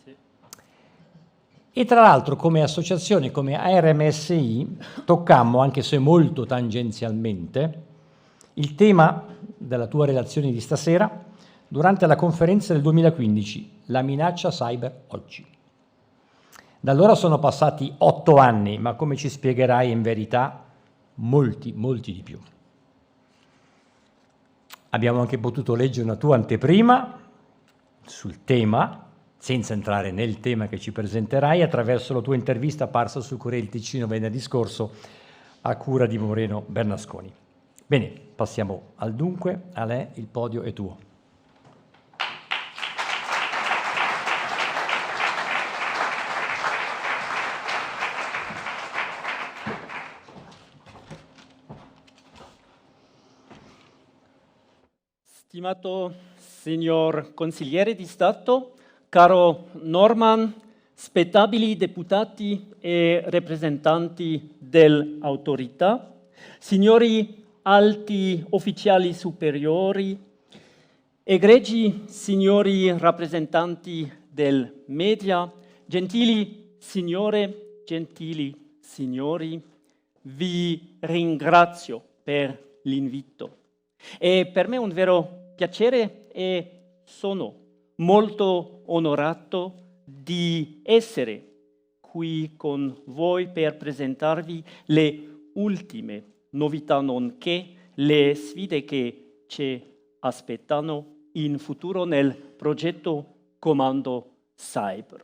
Sì. E tra l'altro come associazione, come ARMSI, toccammo, anche se molto tangenzialmente, il tema della tua relazione di stasera durante la conferenza del 2015, la minaccia cyber oggi. Da allora sono passati 8 anni, ma come ci spiegherai in verità, molti di più. Abbiamo anche potuto leggere una tua anteprima sul tema, senza entrare nel tema che ci presenterai, attraverso la tua intervista apparsa sul Corriere del Ticino venerdì scorso a cura di Moreno Bernasconi. Bene, passiamo al dunque. Alain, il podio è tuo. Stimato signor consigliere di Stato, caro Norman, spettabili deputati e rappresentanti dell'autorità, signori alti ufficiali superiori, egregi signori rappresentanti del media, gentili signore, gentili signori, vi ringrazio per l'invito. È per me un vero piacere e sono molto onorato di essere qui con voi per presentarvi le ultime novità, nonché le sfide che ci aspettano in futuro nel progetto Comando Cyber.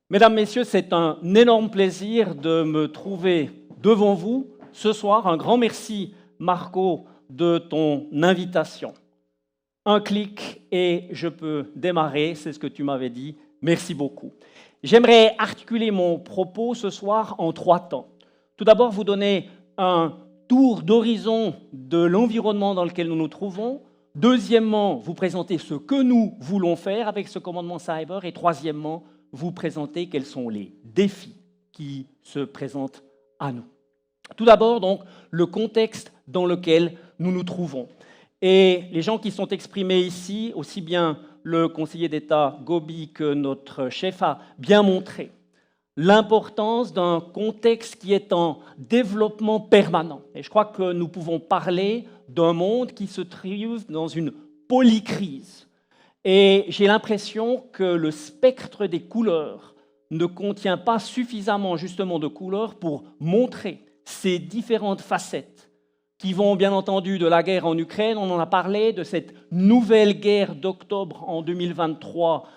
Mesdames, Messieurs, c'est un énorme plaisir de me trouver devant vous ce soir. Un grand merci, Marco, de ton invitation. Un clic et je peux démarrer, c'est ce que tu m'avais dit. Merci beaucoup. J'aimerais articuler mon propos ce soir en 3 temps. Tout d'abord, vous donner un tour d'horizon de l'environnement dans lequel nous nous trouvons. Deuxièmement, vous présenter ce que nous voulons faire avec ce commandement cyber. Et troisièmement, vous présenter quels sont les défis qui se présentent à nous. Tout d'abord, donc, le contexte dans lequel nous nous trouvons. Et les gens qui sont exprimés ici, aussi bien le conseiller d'État Gobi que notre chef a bien montré l'importance d'un contexte qui est en développement permanent. Et je crois que nous pouvons parler d'un monde qui se trouve dans une polycrise. Et j'ai l'impression que le spectre des couleurs ne contient pas suffisamment justement de couleurs pour montrer ces différentes facettes qui vont bien entendu de la guerre en Ukraine, on en a parlé, de cette nouvelle guerre d'octobre en 2023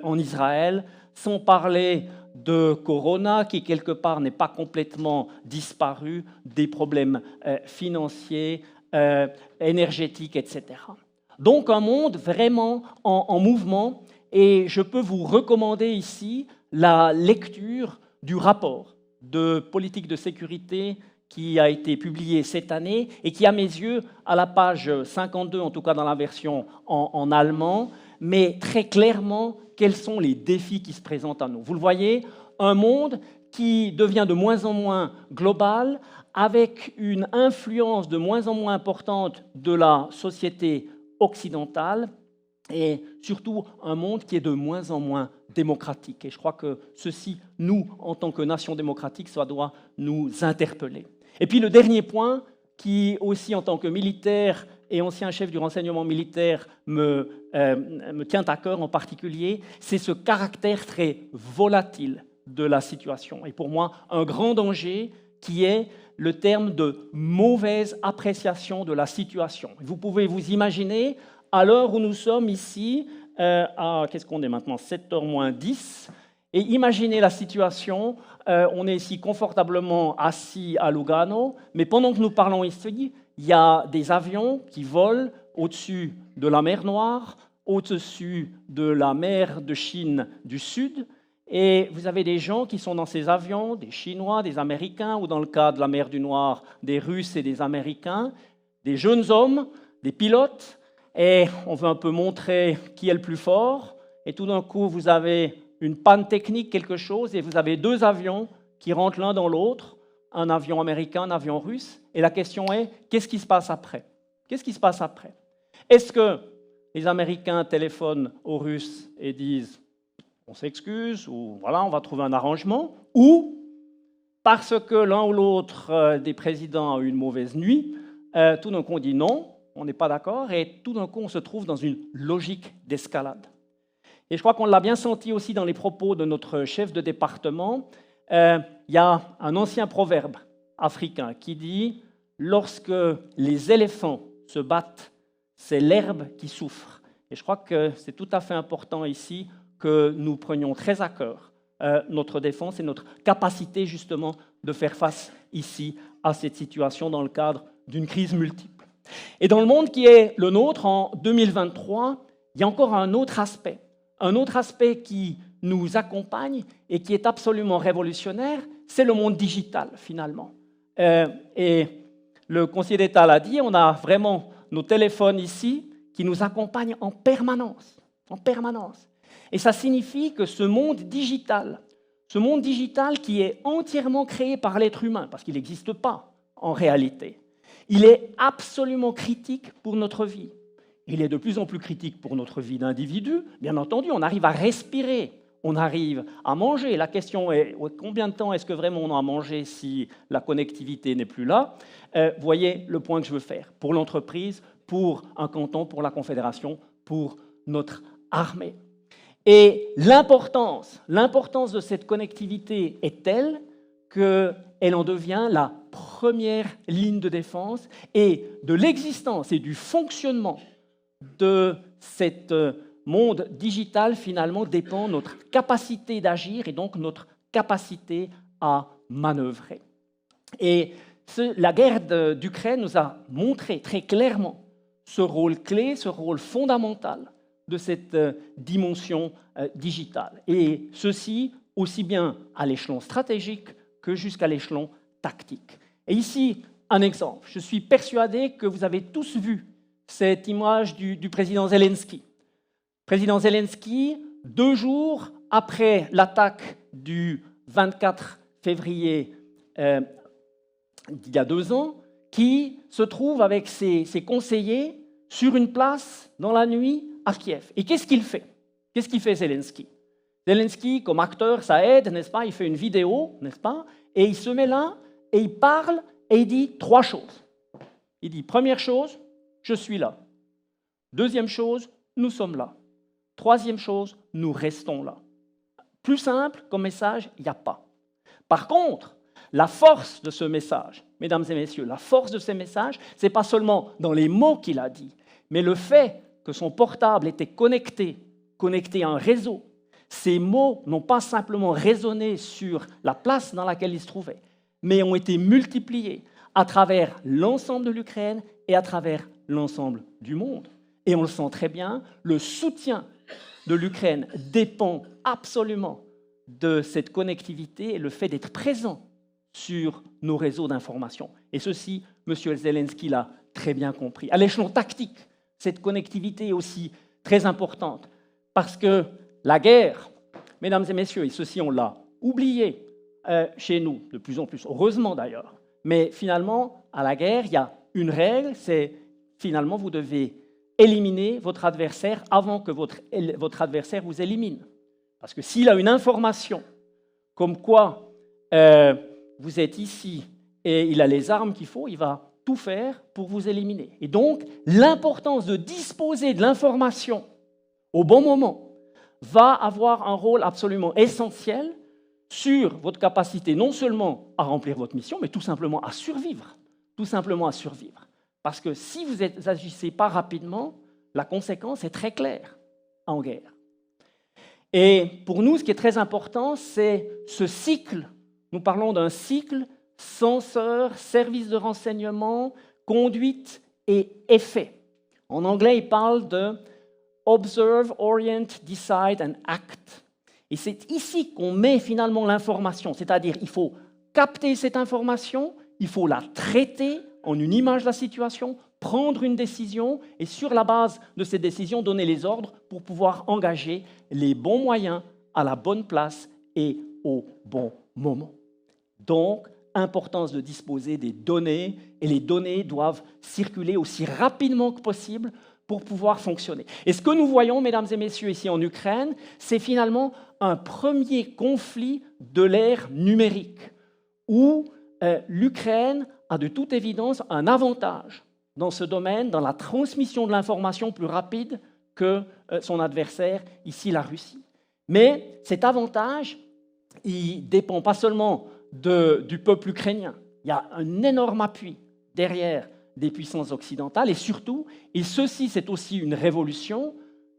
en Israël, sans parler de Corona qui quelque part n'est pas complètement disparu, des problèmes financiers, énergétiques, etc. Donc un monde vraiment en mouvement, et je peux vous recommander ici la lecture du rapport de politique de sécurité qui a été publié cette année et qui, à mes yeux, à la page 52, en tout cas dans la version en allemand, met très clairement quels sont les défis qui se présentent à nous. Vous le voyez, un monde qui devient de moins en moins global, avec une influence de moins en moins importante de la société occidentale, et surtout un monde qui est de moins en moins démocratique. Et je crois que ceci, nous, en tant que nation démocratique, ça doit nous interpeller. Et puis le dernier point, qui aussi en tant que militaire et ancien chef du renseignement militaire me tient à cœur en particulier, c'est ce caractère très volatile de la situation. Et pour moi, un grand danger qui est le terme de mauvaise appréciation de la situation. Vous pouvez vous imaginer, à l'heure où nous sommes ici, qu'est-ce qu'on est maintenant, 7h moins 10, et imaginez la situation, on est ici confortablement assis à Lugano, mais pendant que nous parlons ici, il y a des avions qui volent au-dessus de la mer Noire, au-dessus de la mer de Chine du Sud, et vous avez des gens qui sont dans ces avions, des Chinois, des Américains, ou dans le cas de la mer du Noir, des Russes et des Américains, des jeunes hommes, des pilotes, et on veut un peu montrer qui est le plus fort, et tout d'un coup, vous avez une panne technique, quelque chose, et vous avez deux avions qui rentrent l'un dans l'autre, un avion américain, un avion russe, et la question est, qu'est-ce qui se passe après? Qu'est-ce qui se passe après? Est-ce que les Américains téléphonent aux Russes et disent on s'excuse, ou voilà, on va trouver un arrangement, ou parce que l'un ou l'autre des présidents a eu une mauvaise nuit, tout d'un coup on dit non, on n'est pas d'accord, et tout d'un coup on se trouve dans une logique d'escalade. Et je crois qu'on l'a bien senti aussi dans les propos de notre chef de département. Il y a un ancien proverbe africain qui dit « Lorsque les éléphants se battent, c'est l'herbe qui souffre ». Et je crois que c'est tout à fait important ici que nous prenions très à cœur notre défense et notre capacité justement de faire face ici à cette situation dans le cadre d'une crise multiple. Et dans le monde qui est le nôtre en 2023, il y a encore un autre aspect qui nous accompagne et qui est absolument révolutionnaire, c'est le monde digital finalement. Et le conseiller d'État l'a dit, on a vraiment nos téléphones ici qui nous accompagnent en permanence. Et ça signifie que ce monde digital qui est entièrement créé par l'être humain, parce qu'il n'existe pas en réalité, il est absolument critique pour notre vie. Il est de plus en plus critique pour notre vie d'individu. Bien entendu, on arrive à respirer, on arrive à manger. La question est, combien de temps est-ce que vraiment on a à manger si la connectivité n'est plus là? Voyez le point que je veux faire. Pour l'entreprise, pour un canton, pour la Confédération, pour notre armée. Et l'importance de cette connectivité est telle qu'elle en devient la première ligne de défense, et de l'existence et du fonctionnement de ce monde digital, finalement, dépend notre capacité d'agir et donc notre capacité à manœuvrer. Et la guerre d'Ukraine nous a montré très clairement ce rôle clé, ce rôle fondamental de cette dimension digitale. Et ceci aussi bien à l'échelon stratégique que jusqu'à l'échelon tactique. Et ici, un exemple. Je suis persuadé que vous avez tous vu cette image du président Zelensky. Président Zelensky, 2 jours après l'attaque du 24 février d'il y a 2 ans, qui se trouve avec ses conseillers sur une place dans la nuit à Kiev. Et qu'est-ce qu'il fait? Qu'est-ce qu'il fait Zelensky? Zelensky, comme acteur, ça aide, n'est-ce pas? Il fait une vidéo, n'est-ce pas? Et il se met là, et il parle, et il dit 3 choses. Il dit, première chose, je suis là. Deuxième chose, nous sommes là. Troisième chose, nous restons là. Plus simple comme message, il n'y a pas. Par contre, la force de ce message, mesdames et messieurs, la force de ce message, ce n'est pas seulement dans les mots qu'il a dit, mais le fait que son portable était connecté à un réseau. Ces mots n'ont pas simplement résonné sur la place dans laquelle ils se trouvaient, mais ont été multipliés à travers l'ensemble de l'Ukraine et à travers l'ensemble du monde. Et on le sent très bien, le soutien de l'Ukraine dépend absolument de cette connectivité et le fait d'être présent sur nos réseaux d'information. Et ceci, M. Zelensky l'a très bien compris. À l'échelon tactique, cette connectivité est aussi très importante parce que la guerre, mesdames et messieurs, et ceci on l'a oublié chez nous, de plus en plus, heureusement d'ailleurs, mais finalement, à la guerre, il y a une règle, c'est finalement vous devez éliminer votre adversaire avant que votre adversaire vous élimine. Parce que s'il a une information comme quoi vous êtes ici et il a les armes qu'il faut, il va tout faire pour vous éliminer. Et donc, l'importance de disposer de l'information au bon moment va avoir un rôle absolument essentiel sur votre capacité non seulement à remplir votre mission, mais tout simplement à survivre. Tout simplement à survivre. Parce que si vous n'agissez pas rapidement, la conséquence est très claire en guerre. Et pour nous, ce qui est très important, c'est ce cycle. Nous parlons d'un cycle censeur, service de renseignement, conduite et effet. En anglais, il parle de observe, orient, decide and act. Et c'est ici qu'on met finalement l'information, c'est-à-dire il faut capter cette information, il faut la traiter en une image de la situation, prendre une décision et sur la base de cette décision, donner les ordres pour pouvoir engager les bons moyens à la bonne place et au bon moment. Donc, importance de disposer des données et les données doivent circuler aussi rapidement que possible pour pouvoir fonctionner. Et ce que nous voyons, mesdames et messieurs, ici en Ukraine, c'est finalement un premier conflit de l'ère numérique où l'Ukraine a de toute évidence un avantage dans ce domaine, dans la transmission de l'information plus rapide que son adversaire, ici la Russie. Mais cet avantage, il ne dépend pas seulement du peuple ukrainien. Il y a un énorme appui derrière des puissances occidentales et surtout, et ceci c'est aussi une révolution,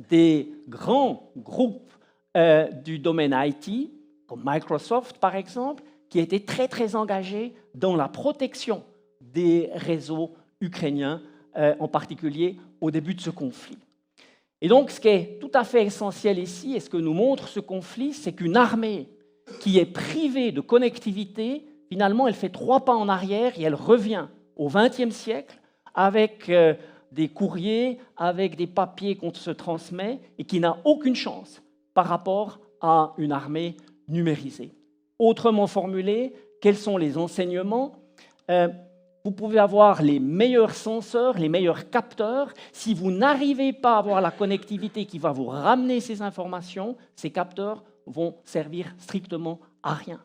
des grands groupes du domaine IT, comme Microsoft par exemple, qui étaient très très engagés dans la protection des réseaux ukrainiens, en particulier au début de ce conflit. Et donc ce qui est tout à fait essentiel ici, et ce que nous montre ce conflit, c'est qu'une armée qui est privée de connectivité, finalement elle fait 3 pas en arrière et elle revient au XXe siècle avec des courriers, avec des papiers qu'on se transmet et qui n'a aucune chance par rapport à une armée numérisée. Autrement formulé, quels sont les enseignements ? Vous pouvez avoir les meilleurs senseurs, les meilleurs capteurs. Si vous n'arrivez pas à avoir la connectivité qui va vous ramener ces informations, ces capteurs vont servir strictement à rien.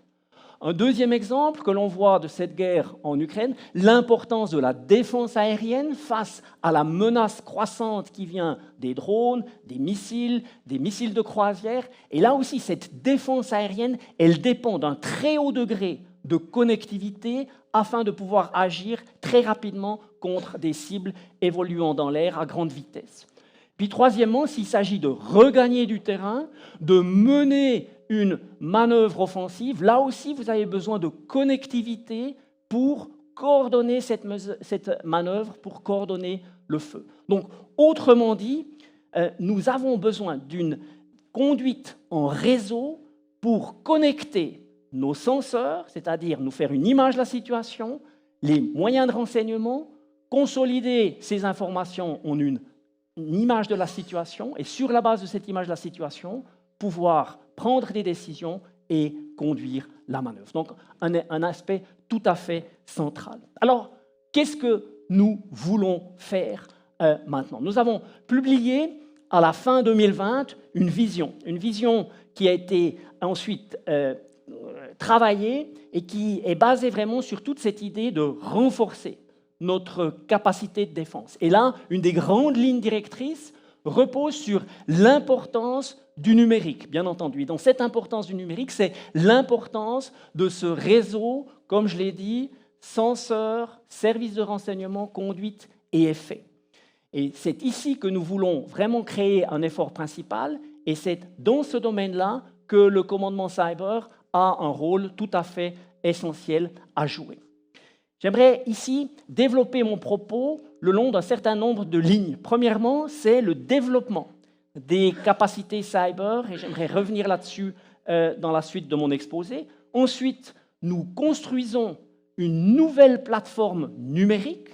Un deuxième exemple que l'on voit de cette guerre en Ukraine, l'importance de la défense aérienne face à la menace croissante qui vient des drones, des missiles de croisière. Et là aussi, cette défense aérienne, elle dépend d'un très haut degré de connectivité afin de pouvoir agir très rapidement contre des cibles évoluant dans l'air à grande vitesse. Puis troisièmement, s'il s'agit de regagner du terrain, de mener une manœuvre offensive, là aussi vous avez besoin de connectivité pour coordonner cette manœuvre, pour coordonner le feu. Donc, autrement dit, nous avons besoin d'une conduite en réseau pour connecter nos senseurs, c'est-à-dire nous faire une image de la situation, les moyens de renseignement, consolider ces informations en une image de la situation et sur la base de cette image de la situation, pouvoir prendre des décisions et conduire la manœuvre. Donc, un aspect tout à fait central. Alors, qu'est-ce que nous voulons faire maintenant ? Nous avons publié à la fin 2020 une vision qui a été ensuite travaillée et qui est basée vraiment sur toute cette idée de renforcer notre capacité de défense. Et là, une des grandes lignes directrices repose sur l'importance du numérique, bien entendu. Et dans cette importance du numérique, c'est l'importance de ce réseau, comme je l'ai dit, senseurs, services de renseignement, conduite et effets. Et c'est ici que nous voulons vraiment créer un effort principal, et c'est dans ce domaine-là que le commandement cyber a un rôle tout à fait essentiel à jouer. J'aimerais ici développer mon propos le long d'un certain nombre de lignes. Premièrement, c'est le développement des capacités cyber, et j'aimerais revenir là-dessus dans la suite de mon exposé. Ensuite, nous construisons une nouvelle plateforme numérique.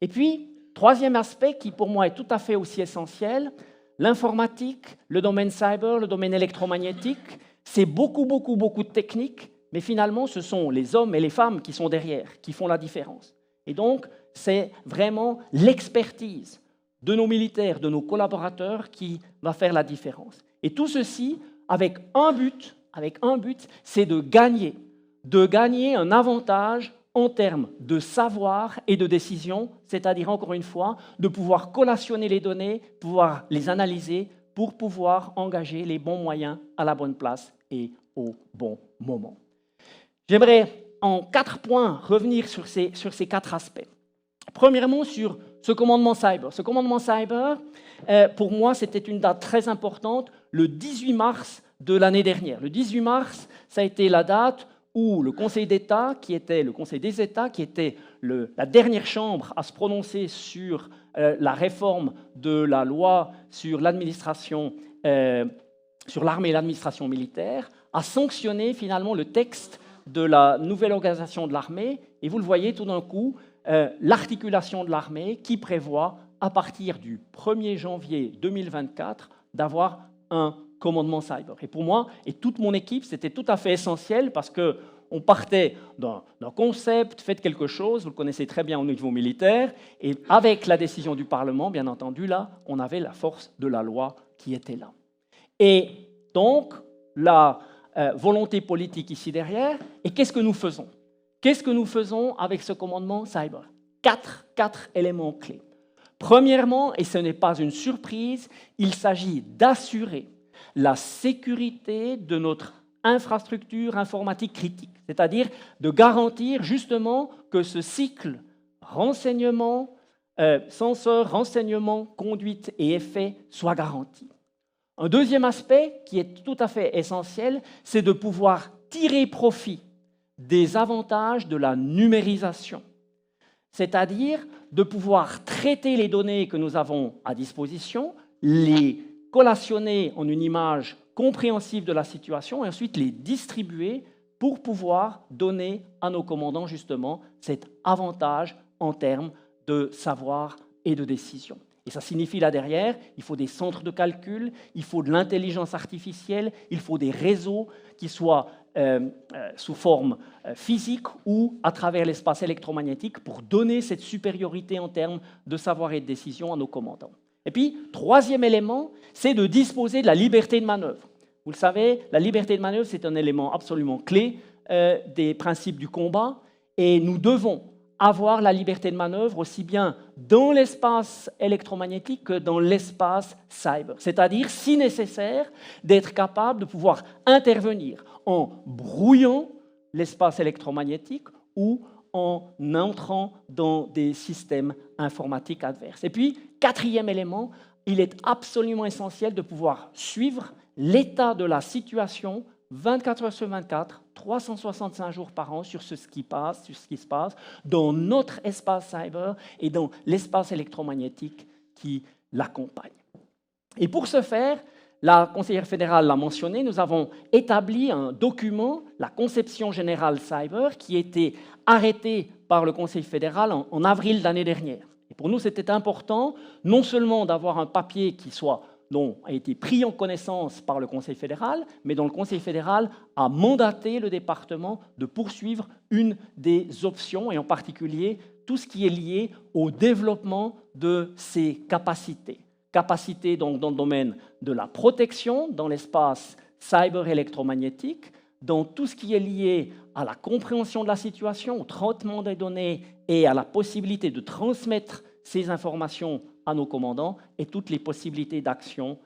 Et puis, troisième aspect qui pour moi est tout à fait aussi essentiel, l'informatique, le domaine cyber, le domaine électromagnétique, c'est beaucoup de techniques, mais finalement, ce sont les hommes et les femmes qui sont derrière, qui font la différence. Et donc, c'est vraiment l'expertise de nos militaires, de nos collaborateurs qui va faire la différence. Et tout ceci avec un but, c'est de gagner un avantage en termes de savoir et de décision, c'est-à-dire, encore une fois, de pouvoir collationner les données, pouvoir les analyser pour pouvoir engager les bons moyens à la bonne place et au bon moment. J'aimerais, en 4 points, revenir sur ces 4 aspects. Premièrement, sur ce commandement cyber. Ce commandement cyber, pour moi, c'était une date très importante, le 18 mars de l'année dernière. Le 18 mars, ça a été la date où le Conseil d'État, qui était le Conseil des États, qui était la dernière chambre à se prononcer sur la réforme de la loi sur l'administration, sur l'armée et l'administration militaire, a sanctionné finalement le texte de la nouvelle organisation de l'armée. Et vous le voyez tout d'un coup, l'articulation de l'armée qui prévoit, à partir du 1er janvier 2024, d'avoir un commandement cyber. Et pour moi et toute mon équipe, c'était tout à fait essentiel parce qu'on partait d'un concept, faites quelque chose, vous le connaissez très bien au niveau militaire, et avec la décision du Parlement, bien entendu, là, on avait la force de la loi qui était là. Et donc, la volonté politique ici derrière, et qu'est-ce que nous faisons ? Qu'est-ce que nous faisons avec ce commandement cyber ? Quatre éléments clés. Premièrement, et ce n'est pas une surprise, il s'agit d'assurer la sécurité de notre infrastructure informatique critique, c'est-à-dire de garantir justement que ce cycle renseignement, senseur, renseignement, conduite et effet soit garanti. Un deuxième aspect qui est tout à fait essentiel, c'est de pouvoir tirer profit des avantages de la numérisation, c'est-à-dire de pouvoir traiter les données que nous avons à disposition, les collationner en une image compréhensive de la situation et ensuite les distribuer pour pouvoir donner à nos commandants justement cet avantage en termes de savoir et de décision. Et ça signifie là derrière, il faut des centres de calcul, il faut de l'intelligence artificielle, il faut des réseaux qui soient sous forme physique ou à travers l'espace électromagnétique pour donner cette supériorité en termes de savoir et de décision à nos commandants. Et puis, troisième élément, c'est de disposer de la liberté de manœuvre. Vous le savez, la liberté de manœuvre, c'est un élément absolument clé des principes du combat et nous devons avoir la liberté de manœuvre aussi bien dans l'espace électromagnétique que dans l'espace cyber. C'est-à-dire, si nécessaire, d'être capable de pouvoir intervenir en brouillant l'espace électromagnétique ou en entrant dans des systèmes informatiques adverses. Et puis, quatrième élément, il est absolument essentiel de pouvoir suivre l'état de la situation 24 heures sur 24, 365 jours par an sur ce qui se passe dans notre espace cyber et dans l'espace électromagnétique qui l'accompagne. Et pour ce faire, la conseillère fédérale l'a mentionné, nous avons établi un document, la conception générale cyber, qui a été arrêté par le Conseil fédéral en avril de l'année dernière. Et pour nous, c'était important non seulement d'avoir un papier dont a été pris en connaissance par le Conseil fédéral, mais dont le Conseil fédéral a mandaté le département de poursuivre une des options, et en particulier tout ce qui est lié au développement de ces capacités. Capacités donc dans le domaine de la protection, dans l'espace cyber électromagnétique, dans tout ce qui est lié à la compréhension de la situation, au traitement des données et à la possibilité de transmettre ces informations à nos commandants et toutes les possibilités d'action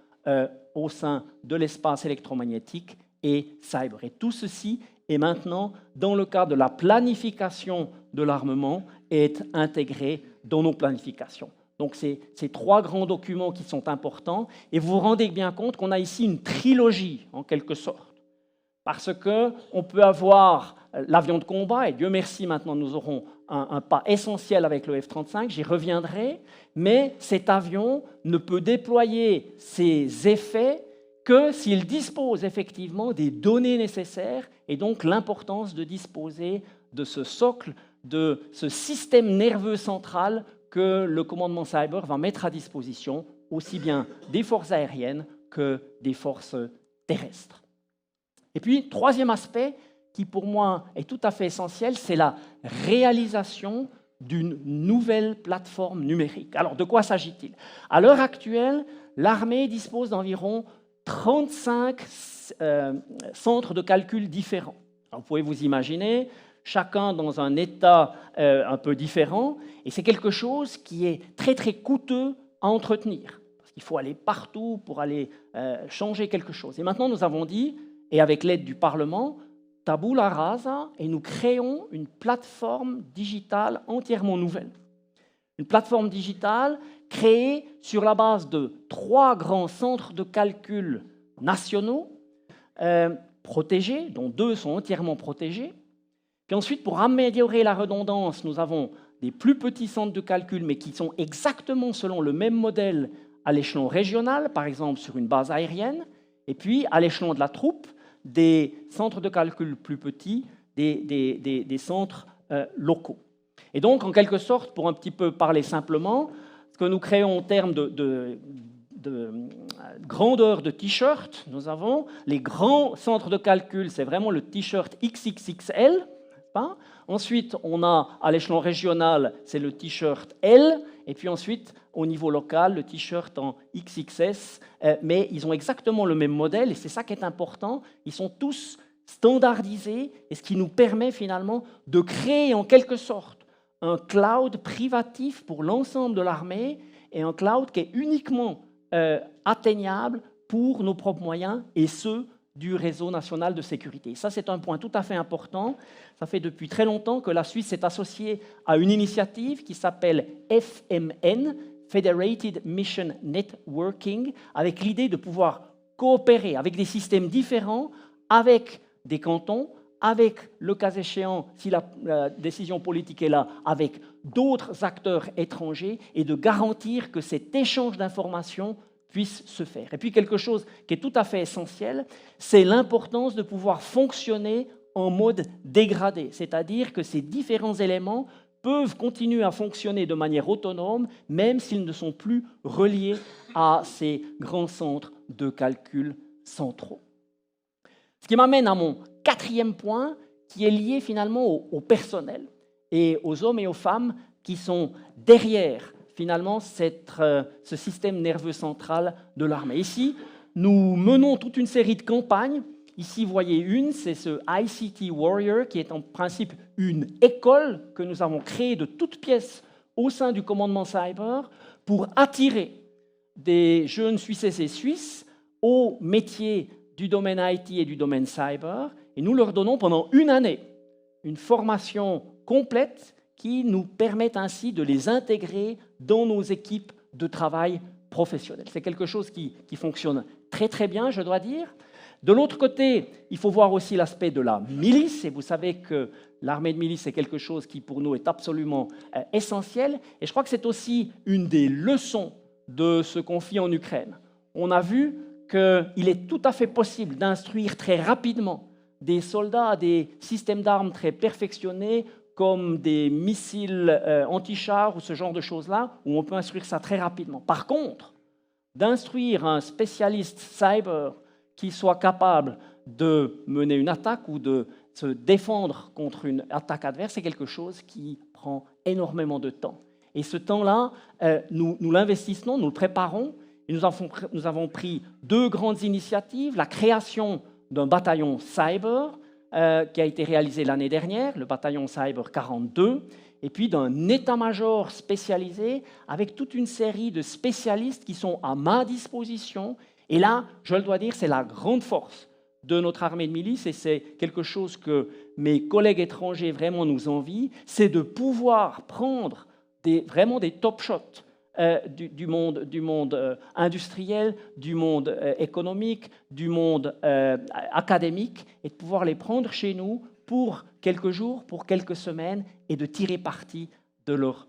au sein de l'espace électromagnétique et cyber. Et tout ceci est maintenant, dans le cadre de la planification de l'armement, est intégré dans nos planifications. Donc c'est ces 3 grands documents qui sont importants, et vous vous rendez bien compte qu'on a ici une trilogie, en quelque sorte, parce qu'on peut avoir l'avion de combat, et Dieu merci, maintenant nous aurons un pas essentiel avec le F-35, j'y reviendrai, mais cet avion ne peut déployer ses effets que s'il dispose effectivement des données nécessaires, et donc l'importance de disposer de ce socle, de ce système nerveux central que le commandement cyber va mettre à disposition, aussi bien des forces aériennes que des forces terrestres. Et puis, 3e aspect, qui pour moi est tout à fait essentiel, c'est la réalisation d'une nouvelle plateforme numérique. Alors, de quoi s'agit-il? À l'heure actuelle, l'armée dispose d'environ 35 centres de calcul différents. Alors, vous pouvez vous imaginer, chacun dans un état un peu différent, et c'est quelque chose qui est très très coûteux à entretenir, parce qu'il faut aller partout pour aller changer quelque chose. Et maintenant, nous avons dit, et avec l'aide du Parlement, tabula rasa, et nous créons une plateforme digitale entièrement nouvelle. Une plateforme digitale créée sur la base de 3 grands centres de calcul nationaux, protégés, dont 2 sont entièrement protégés. Puis ensuite, pour améliorer la redondance, nous avons des plus petits centres de calcul, mais qui sont exactement selon le même modèle à l'échelon régional, par exemple sur une base aérienne, et puis à l'échelon de la troupe, des centres de calcul plus petits, des centres locaux. Et donc, en quelque sorte, pour un petit peu parler simplement, ce que nous créons en termes de grandeur de t-shirt, nous avons les grands centres de calcul, c'est vraiment le t-shirt XXXL. Ensuite, on a à l'échelon régional, c'est le t-shirt L, et puis ensuite, au niveau local, le t-shirt en XXS, mais ils ont exactement le même modèle, et c'est ça qui est important, ils sont tous standardisés, et ce qui nous permet finalement de créer en quelque sorte un cloud privatif pour l'ensemble de l'armée, et un cloud qui est uniquement atteignable pour nos propres moyens, et ceux du réseau national de sécurité. Ça, c'est un point tout à fait important. Ça fait depuis très longtemps que la Suisse s'est associée à une initiative qui s'appelle FMN, Federated Mission Networking, avec l'idée de pouvoir coopérer avec des systèmes différents, avec des cantons, avec, le cas échéant, si la décision politique est là, avec d'autres acteurs étrangers, et de garantir que cet échange d'informations puisse se faire. Et puis quelque chose qui est tout à fait essentiel, c'est l'importance de pouvoir fonctionner en mode dégradé, c'est-à-dire que ces différents éléments peuvent continuer à fonctionner de manière autonome, même s'ils ne sont plus reliés à ces grands centres de calcul centraux. Ce qui m'amène à mon 4e point, qui est lié finalement au personnel et aux hommes et aux femmes qui sont derrière finalement ce système nerveux central de l'armée. Ici, nous menons toute une série de campagnes. Ici, vous voyez une, c'est ce ICT Warrior, qui est en principe une école que nous avons créée de toutes pièces au sein du commandement cyber pour attirer des jeunes Suisses et Suisses au métier du domaine IT et du domaine cyber. Et nous leur donnons pendant une année une formation complète qui nous permettent ainsi de les intégrer dans nos équipes de travail professionnelles. C'est quelque chose qui fonctionne très très bien, je dois dire. De l'autre côté, il faut voir aussi l'aspect de la milice, et vous savez que l'armée de milice est quelque chose qui pour nous est absolument essentiel, et je crois que c'est aussi une des leçons de ce conflit en Ukraine. On a vu qu'il est tout à fait possible d'instruire très rapidement des soldats à des systèmes d'armes très perfectionnés, comme des missiles anti-chars ou ce genre de choses-là, où on peut instruire ça très rapidement. Par contre, d'instruire un spécialiste cyber qui soit capable de mener une attaque ou de se défendre contre une attaque adverse, c'est quelque chose qui prend énormément de temps. Et ce temps-là, nous l'investissons, nous le préparons, et nous avons pris 2 grandes initiatives, la création d'un bataillon cyber qui a été réalisé l'année dernière, le bataillon Cyber 42, et puis d'un état-major spécialisé avec toute une série de spécialistes qui sont à ma disposition. Et là, je le dois dire, c'est la grande force de notre armée de milice, et c'est quelque chose que mes collègues étrangers vraiment nous envient, c'est de pouvoir prendre vraiment des top shots du monde industriel, du monde économique, du monde académique, et de pouvoir les prendre chez nous pour quelques jours, pour quelques semaines, et de tirer parti de leur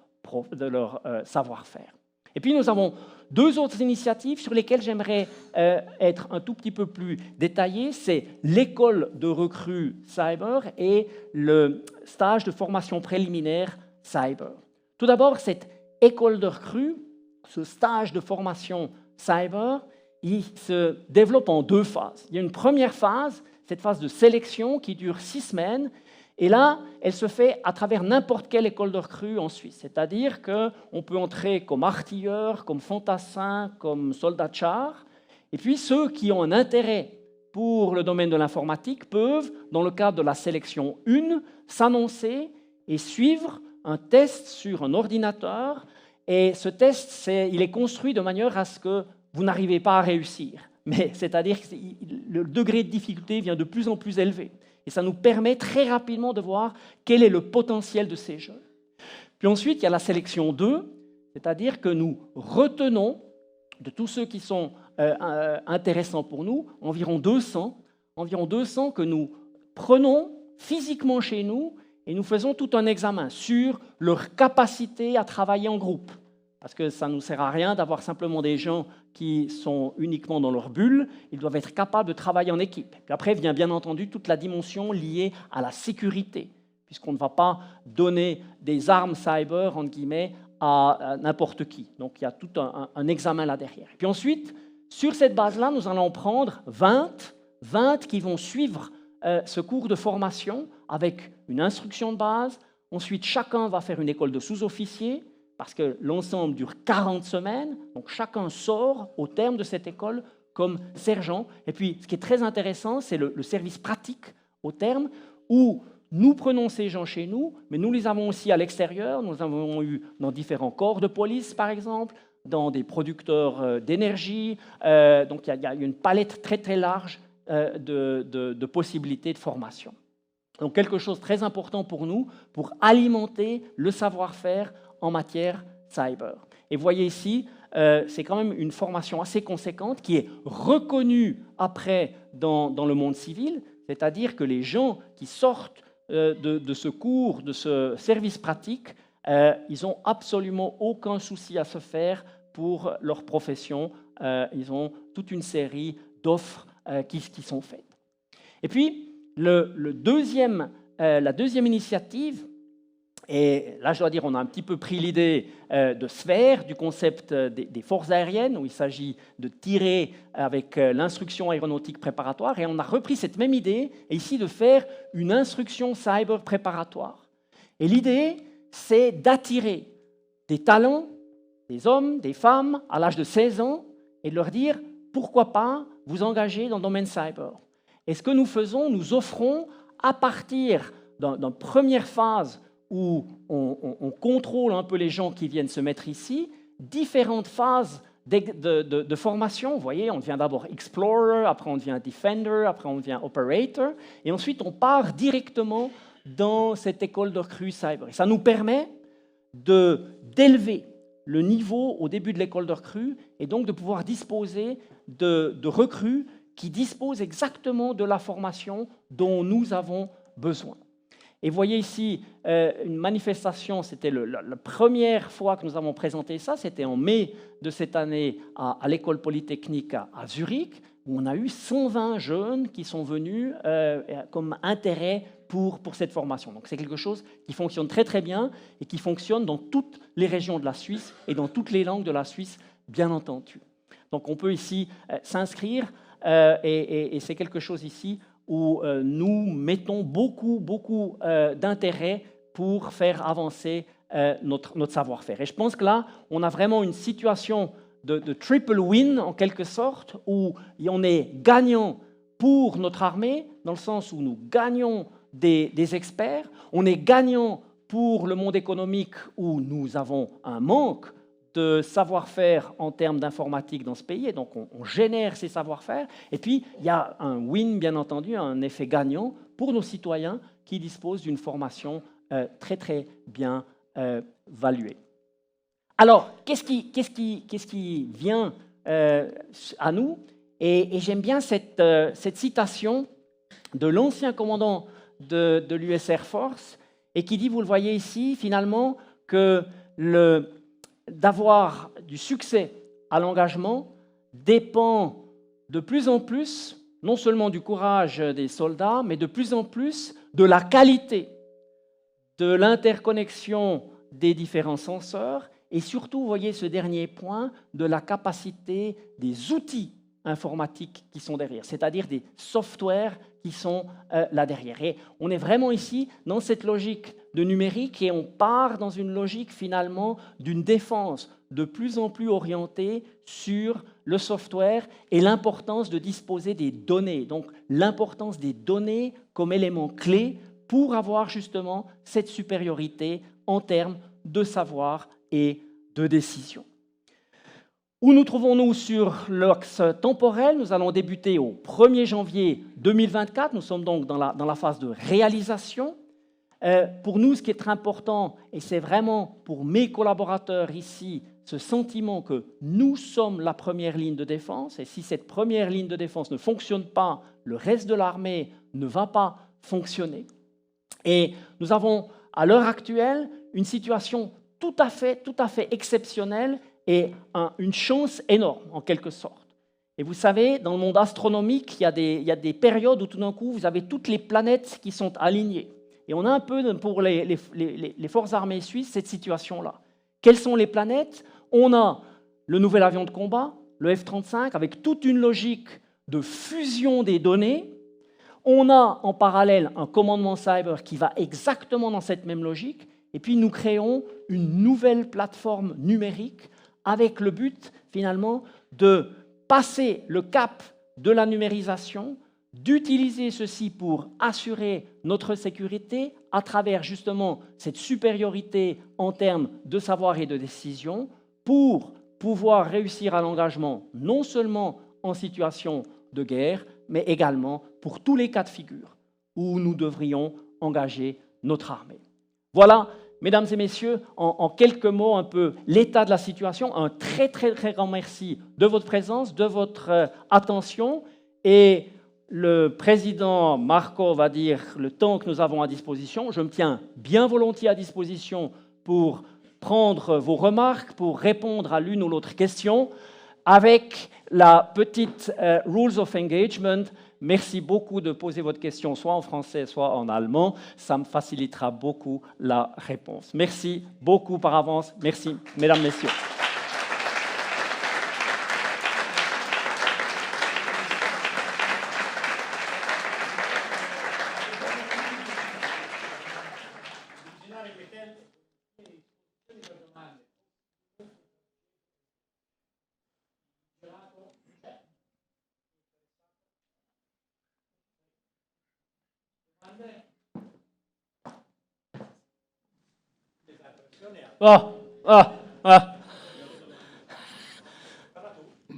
savoir-faire. Et puis nous avons 2 autres initiatives sur lesquelles j'aimerais être un tout petit peu plus détaillé. C'est l'école de recrues cyber et le stage de formation préliminaire cyber. Tout d'abord, cette école de recrues, ce stage de formation cyber, il se développe en 2 phases. Il y a une première phase, cette phase de sélection qui dure 6 semaines. Et là, elle se fait à travers n'importe quelle école de recrues en Suisse. C'est-à-dire qu'on peut entrer comme artilleur, comme fantassin, comme soldat de char. Et puis ceux qui ont un intérêt pour le domaine de l'informatique peuvent, dans le cadre de la sélection 1, s'annoncer et suivre un test sur un ordinateur. Et ce test, il est construit de manière à ce que vous n'arrivez pas à réussir. Mais c'est-à-dire que le degré de difficulté vient de plus en plus élevé. Et ça nous permet très rapidement de voir quel est le potentiel de ces jeunes. Puis ensuite, il y a la sélection 2, c'est-à-dire que nous retenons de tous ceux qui sont intéressants pour nous, environ 200 que nous prenons physiquement chez nous et nous faisons tout un examen sur leur capacité à travailler en groupe. Parce que ça ne nous sert à rien d'avoir simplement des gens qui sont uniquement dans leur bulle. Ils doivent être capables de travailler en équipe. Puis après vient bien entendu toute la dimension liée à la sécurité, puisqu'on ne va pas donner des armes cyber, entre guillemets, à n'importe qui. Donc il y a tout un examen là derrière. Puis ensuite, sur cette base-là, nous allons prendre 20 qui vont suivre ce cours de formation avec une instruction de base. Ensuite, chacun va faire une école de sous-officiers, parce que l'ensemble dure 40 semaines, donc chacun sort au terme de cette école comme sergent. Et puis, ce qui est très intéressant, c'est le service pratique au terme, où nous prenons ces gens chez nous, mais nous les avons aussi à l'extérieur. Nous avons eu dans différents corps de police, par exemple, dans des producteurs d'énergie. Donc, il y a une palette très, très large de possibilités de formation. Donc, quelque chose de très important pour nous, pour alimenter le savoir-faire en matière cyber. Et vous voyez ici, c'est quand même une formation assez conséquente qui est reconnue après dans le monde civil, c'est-à-dire que les gens qui sortent de ce cours, de ce service pratique, ils n'ont absolument aucun souci à se faire pour leur profession. Ils ont toute une série d'offres qui sont faites. Et puis, la deuxième initiative, et là, je dois dire, on a un petit peu pris l'idée de sphère, du concept des forces aériennes, où il s'agit de tirer avec l'instruction aéronautique préparatoire, et on a repris cette même idée, et ici de faire une instruction cyber préparatoire. Et l'idée, c'est d'attirer des talents, des hommes, des femmes, à l'âge de 16 ans, et de leur dire, pourquoi pas vous engager dans le domaine cyber. Et ce que nous faisons, nous offrons, à partir d'une première phase où on contrôle un peu les gens qui viennent se mettre ici, différentes phases de formation. Vous voyez, on devient d'abord Explorer, après on devient Defender, après on devient Operator, et ensuite on part directement dans cette école de recrues cyber. Et ça nous permet d'élever le niveau au début de l'école de recrues, et donc de pouvoir disposer de recrues qui disposent exactement de la formation dont nous avons besoin. Et vous voyez ici une manifestation, c'était la première fois que nous avons présenté ça, c'était en mai de cette année à l'école polytechnique à Zurich, où on a eu 120 jeunes qui sont venus comme intérêt pour cette formation. Donc c'est quelque chose qui fonctionne très très bien et qui fonctionne dans toutes les régions de la Suisse et dans toutes les langues de la Suisse, bien entendu. Donc on peut ici s'inscrire et c'est quelque chose ici où nous mettons beaucoup d'intérêt pour faire avancer notre savoir-faire. Et je pense que là, on a vraiment une situation de triple win, en quelque sorte, où on est gagnant pour notre armée dans le sens où nous gagnons des experts, on est gagnant pour le monde économique où nous avons un manque de savoir-faire en termes d'informatique dans ce pays, et donc on génère ces savoir-faire. Et puis, il y a un win, bien entendu, un effet gagnant pour nos citoyens qui disposent d'une formation très, très bien valuée. Alors, qu'est-ce qui vient à nous? Et j'aime bien cette citation de l'ancien commandant de l'US Air Force, et qui dit, vous le voyez ici, finalement, que d'avoir du succès à l'engagement dépend de plus en plus, non seulement du courage des soldats, mais de plus en plus de la qualité de l'interconnexion des différents senseurs, et surtout, vous voyez ce dernier point, de la capacité des outils informatiques qui sont derrière, c'est-à-dire des softwares qui sont là derrière. Et on est vraiment ici dans cette logique de numérique et on part dans une logique finalement d'une défense de plus en plus orientée sur le software et l'importance de disposer des données. Donc l'importance des données comme élément clé pour avoir justement cette supériorité en termes de savoir et de décision. Où nous trouvons-nous sur l'axe temporel? Nous allons débuter au 1er janvier 2024. Nous sommes donc dans la phase de réalisation. Pour nous, ce qui est très important, et c'est vraiment pour mes collaborateurs ici, ce sentiment que nous sommes la première ligne de défense, et si cette première ligne de défense ne fonctionne pas, le reste de l'armée ne va pas fonctionner. Et nous avons, à l'heure actuelle, une situation tout à fait exceptionnelle et une chance énorme, en quelque sorte. Et vous savez, dans le monde astronomique, il y a des périodes où tout d'un coup, vous avez toutes les planètes qui sont alignées. Et on a un peu, pour les forces armées suisses, cette situation-là. Quelles sont les planètes? On a le nouvel avion de combat, le F-35, avec toute une logique de fusion des données. On a en parallèle un commandement cyber qui va exactement dans cette même logique. Et puis nous créons une nouvelle plateforme numérique avec le but finalement de passer le cap de la numérisation, d'utiliser ceci pour assurer notre sécurité à travers justement cette supériorité en termes de savoir et de décision pour pouvoir réussir à l'engagement non seulement en situation de guerre, mais également pour tous les cas de figure où nous devrions engager notre armée. Voilà, mesdames et messieurs, en quelques mots un peu l'état de la situation. Un très grand merci de votre présence, de votre attention. Et le président Marco va dire le temps que nous avons à disposition. Je me tiens bien volontiers à disposition pour prendre vos remarques, pour répondre à l'une ou l'autre question. Avec la petite Rules of Engagement, merci beaucoup de poser votre question soit en français, soit en allemand. Ça me facilitera beaucoup la réponse. Merci beaucoup par avance. Merci, mesdames, messieurs.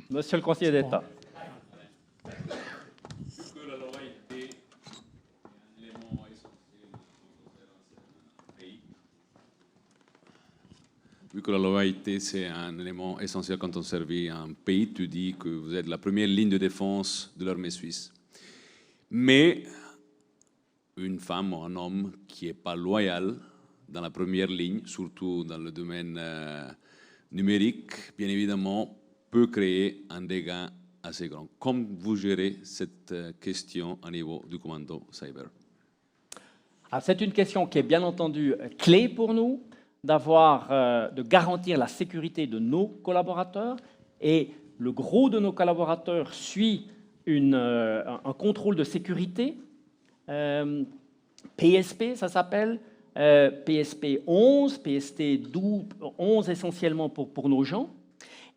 Monsieur le conseiller d'État. Vu que la loyauté, c'est un élément essentiel quand on servit un pays, tu dis que vous êtes la première ligne de défense de l'armée suisse. Mais une femme ou un homme qui n'est pas loyal dans la première ligne, surtout dans le domaine numérique, bien évidemment, peut créer un dégât assez grand. Comment vous gérez cette question au niveau du commando cyber? C'est une question qui est bien entendu clé pour nous, de garantir la sécurité de nos collaborateurs. Et le gros de nos collaborateurs suit un contrôle de sécurité. PSP, ça s'appelle. PSP 11, PST 11 essentiellement pour nos gens.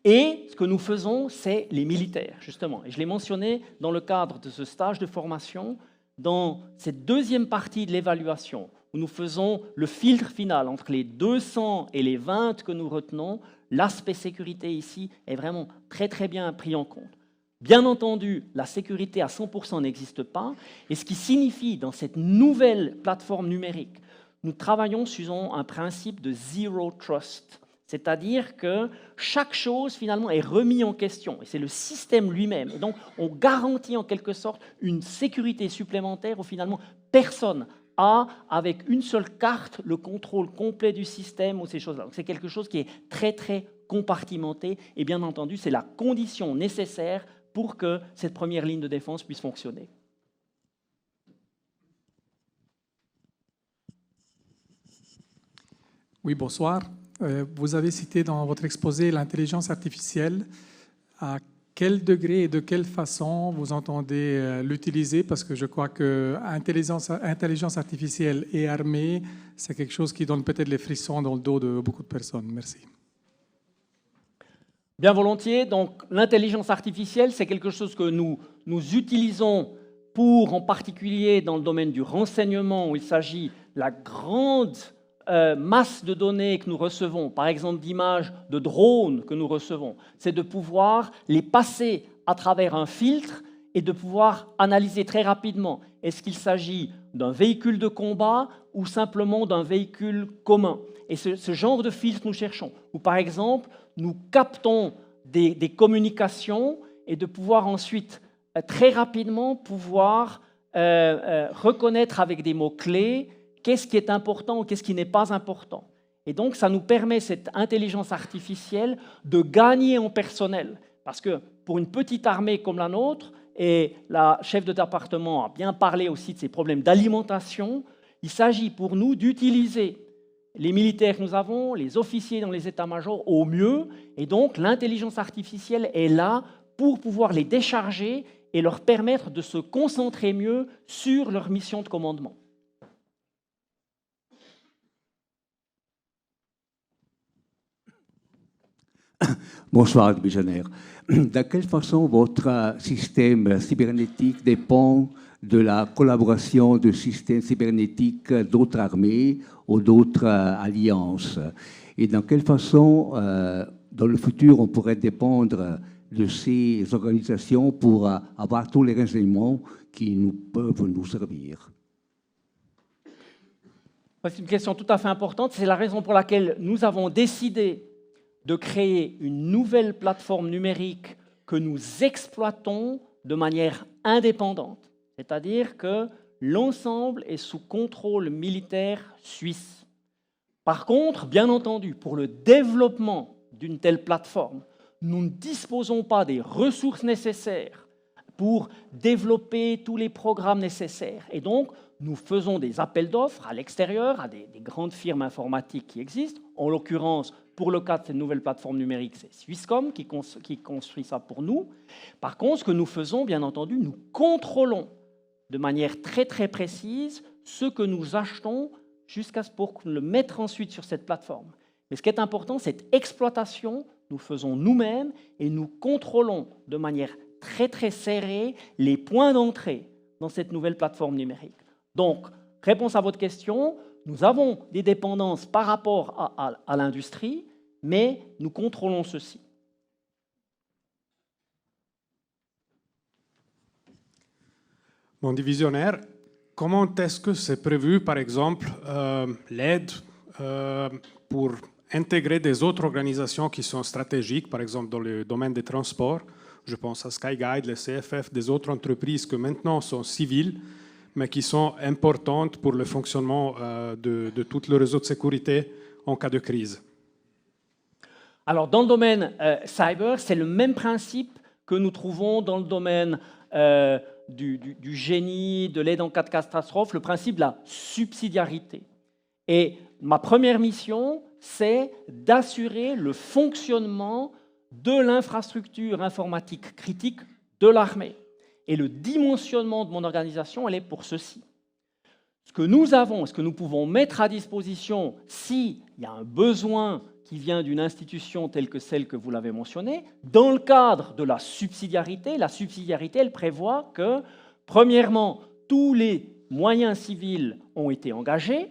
Et ce que nous faisons, c'est les militaires, justement. Et je l'ai mentionné dans le cadre de ce stage de formation, dans cette deuxième partie de l'évaluation, où nous faisons le filtre final entre les 200 et les 20 que nous retenons, l'aspect sécurité ici est vraiment très très bien pris en compte. Bien entendu, la sécurité à 100% n'existe pas, et ce qui signifie dans cette nouvelle plateforme numérique, nous travaillons sur un principe de zero trust, c'est-à-dire que chaque chose finalement est remise en question, et c'est le système lui-même. Et donc on garantit en quelque sorte une sécurité supplémentaire où finalement personne a, avec une seule carte, le contrôle complet du système ou ces choses-là. Donc c'est quelque chose qui est très très compartimenté, et bien entendu c'est la condition nécessaire pour que cette première ligne de défense puisse fonctionner. Oui, bonsoir. Vous avez cité dans votre exposé l'intelligence artificielle. À quel degré et de quelle façon vous entendez l'utiliser? Parce que je crois que intelligence artificielle et armée, c'est quelque chose qui donne peut-être les frissons dans le dos de beaucoup de personnes. Merci. Bien volontiers. Donc, l'intelligence artificielle, c'est quelque chose que nous utilisons pour, en particulier dans le domaine du renseignement, où il s'agit de la grande masse de données que nous recevons, par exemple d'images de drones que nous recevons, c'est de pouvoir les passer à travers un filtre et de pouvoir analyser très rapidement est-ce qu'il s'agit d'un véhicule de combat ou simplement d'un véhicule commun. Et ce genre de filtre nous cherchons, où par exemple nous captons des communications et de pouvoir ensuite très rapidement pouvoir reconnaître avec des mots-clés qu'est-ce qui est important ou qu'est-ce qui n'est pas important. Et donc, ça nous permet, cette intelligence artificielle, de gagner en personnel. Parce que pour une petite armée comme la nôtre, et la chef de département a bien parlé aussi de ces problèmes d'alimentation, il s'agit pour nous d'utiliser les militaires que nous avons, les officiers dans les états-majors au mieux, et donc l'intelligence artificielle est là pour pouvoir les décharger et leur permettre de se concentrer mieux sur leur mission de commandement. Bonsoir, visionnaire. De quelle façon votre système cybernétique dépend de la collaboration de systèmes cybernétiques d'autres armées ou d'autres alliances? Et dans quelle façon, dans le futur, on pourrait dépendre de ces organisations pour avoir tous les renseignements qui peuvent nous servir? C'est une question tout à fait importante. C'est la raison pour laquelle nous avons décidé de créer une nouvelle plateforme numérique que nous exploitons de manière indépendante. C'est-à-dire que l'ensemble est sous contrôle militaire suisse. Par contre, bien entendu, pour le développement d'une telle plateforme, nous ne disposons pas des ressources nécessaires pour développer tous les programmes nécessaires. Et donc, nous faisons des appels d'offres à l'extérieur, à des grandes firmes informatiques qui existent. En l'occurrence, pour le cas de cette nouvelle plateforme numérique, c'est Swisscom qui construit ça pour nous. Par contre, ce que nous faisons, bien entendu, nous contrôlons de manière très très précise ce que nous achetons jusqu'à ce pour le mettre ensuite sur cette plateforme. Mais ce qui est important, cette exploitation, nous faisons nous-mêmes et nous contrôlons de manière très très serrée les points d'entrée dans cette nouvelle plateforme numérique. Donc, réponse à votre question, nous avons des dépendances par rapport à l'industrie, mais nous contrôlons ceci. Mon divisionnaire, comment est-ce que c'est prévu, par exemple, l'aide pour intégrer des autres organisations qui sont stratégiques, par exemple dans le domaine des transports? Je pense à Skyguide, le CFF, des autres entreprises qui maintenant sont civiles, mais qui sont importantes pour le fonctionnement de tout le réseau de sécurité en cas de crise. Alors, dans le domaine cyber, c'est le même principe que nous trouvons dans le domaine du génie, de l'aide en cas de catastrophe, le principe de la subsidiarité. Et ma première mission, c'est d'assurer le fonctionnement de l'infrastructure informatique critique de l'armée. Et le dimensionnement de mon organisation, elle est pour ceci. Ce que nous avons, ce que nous pouvons mettre à disposition s'il y a un besoin qui vient d'une institution telle que celle que vous l'avez mentionnée, dans le cadre de la subsidiarité, elle prévoit que, premièrement, tous les moyens civils ont été engagés.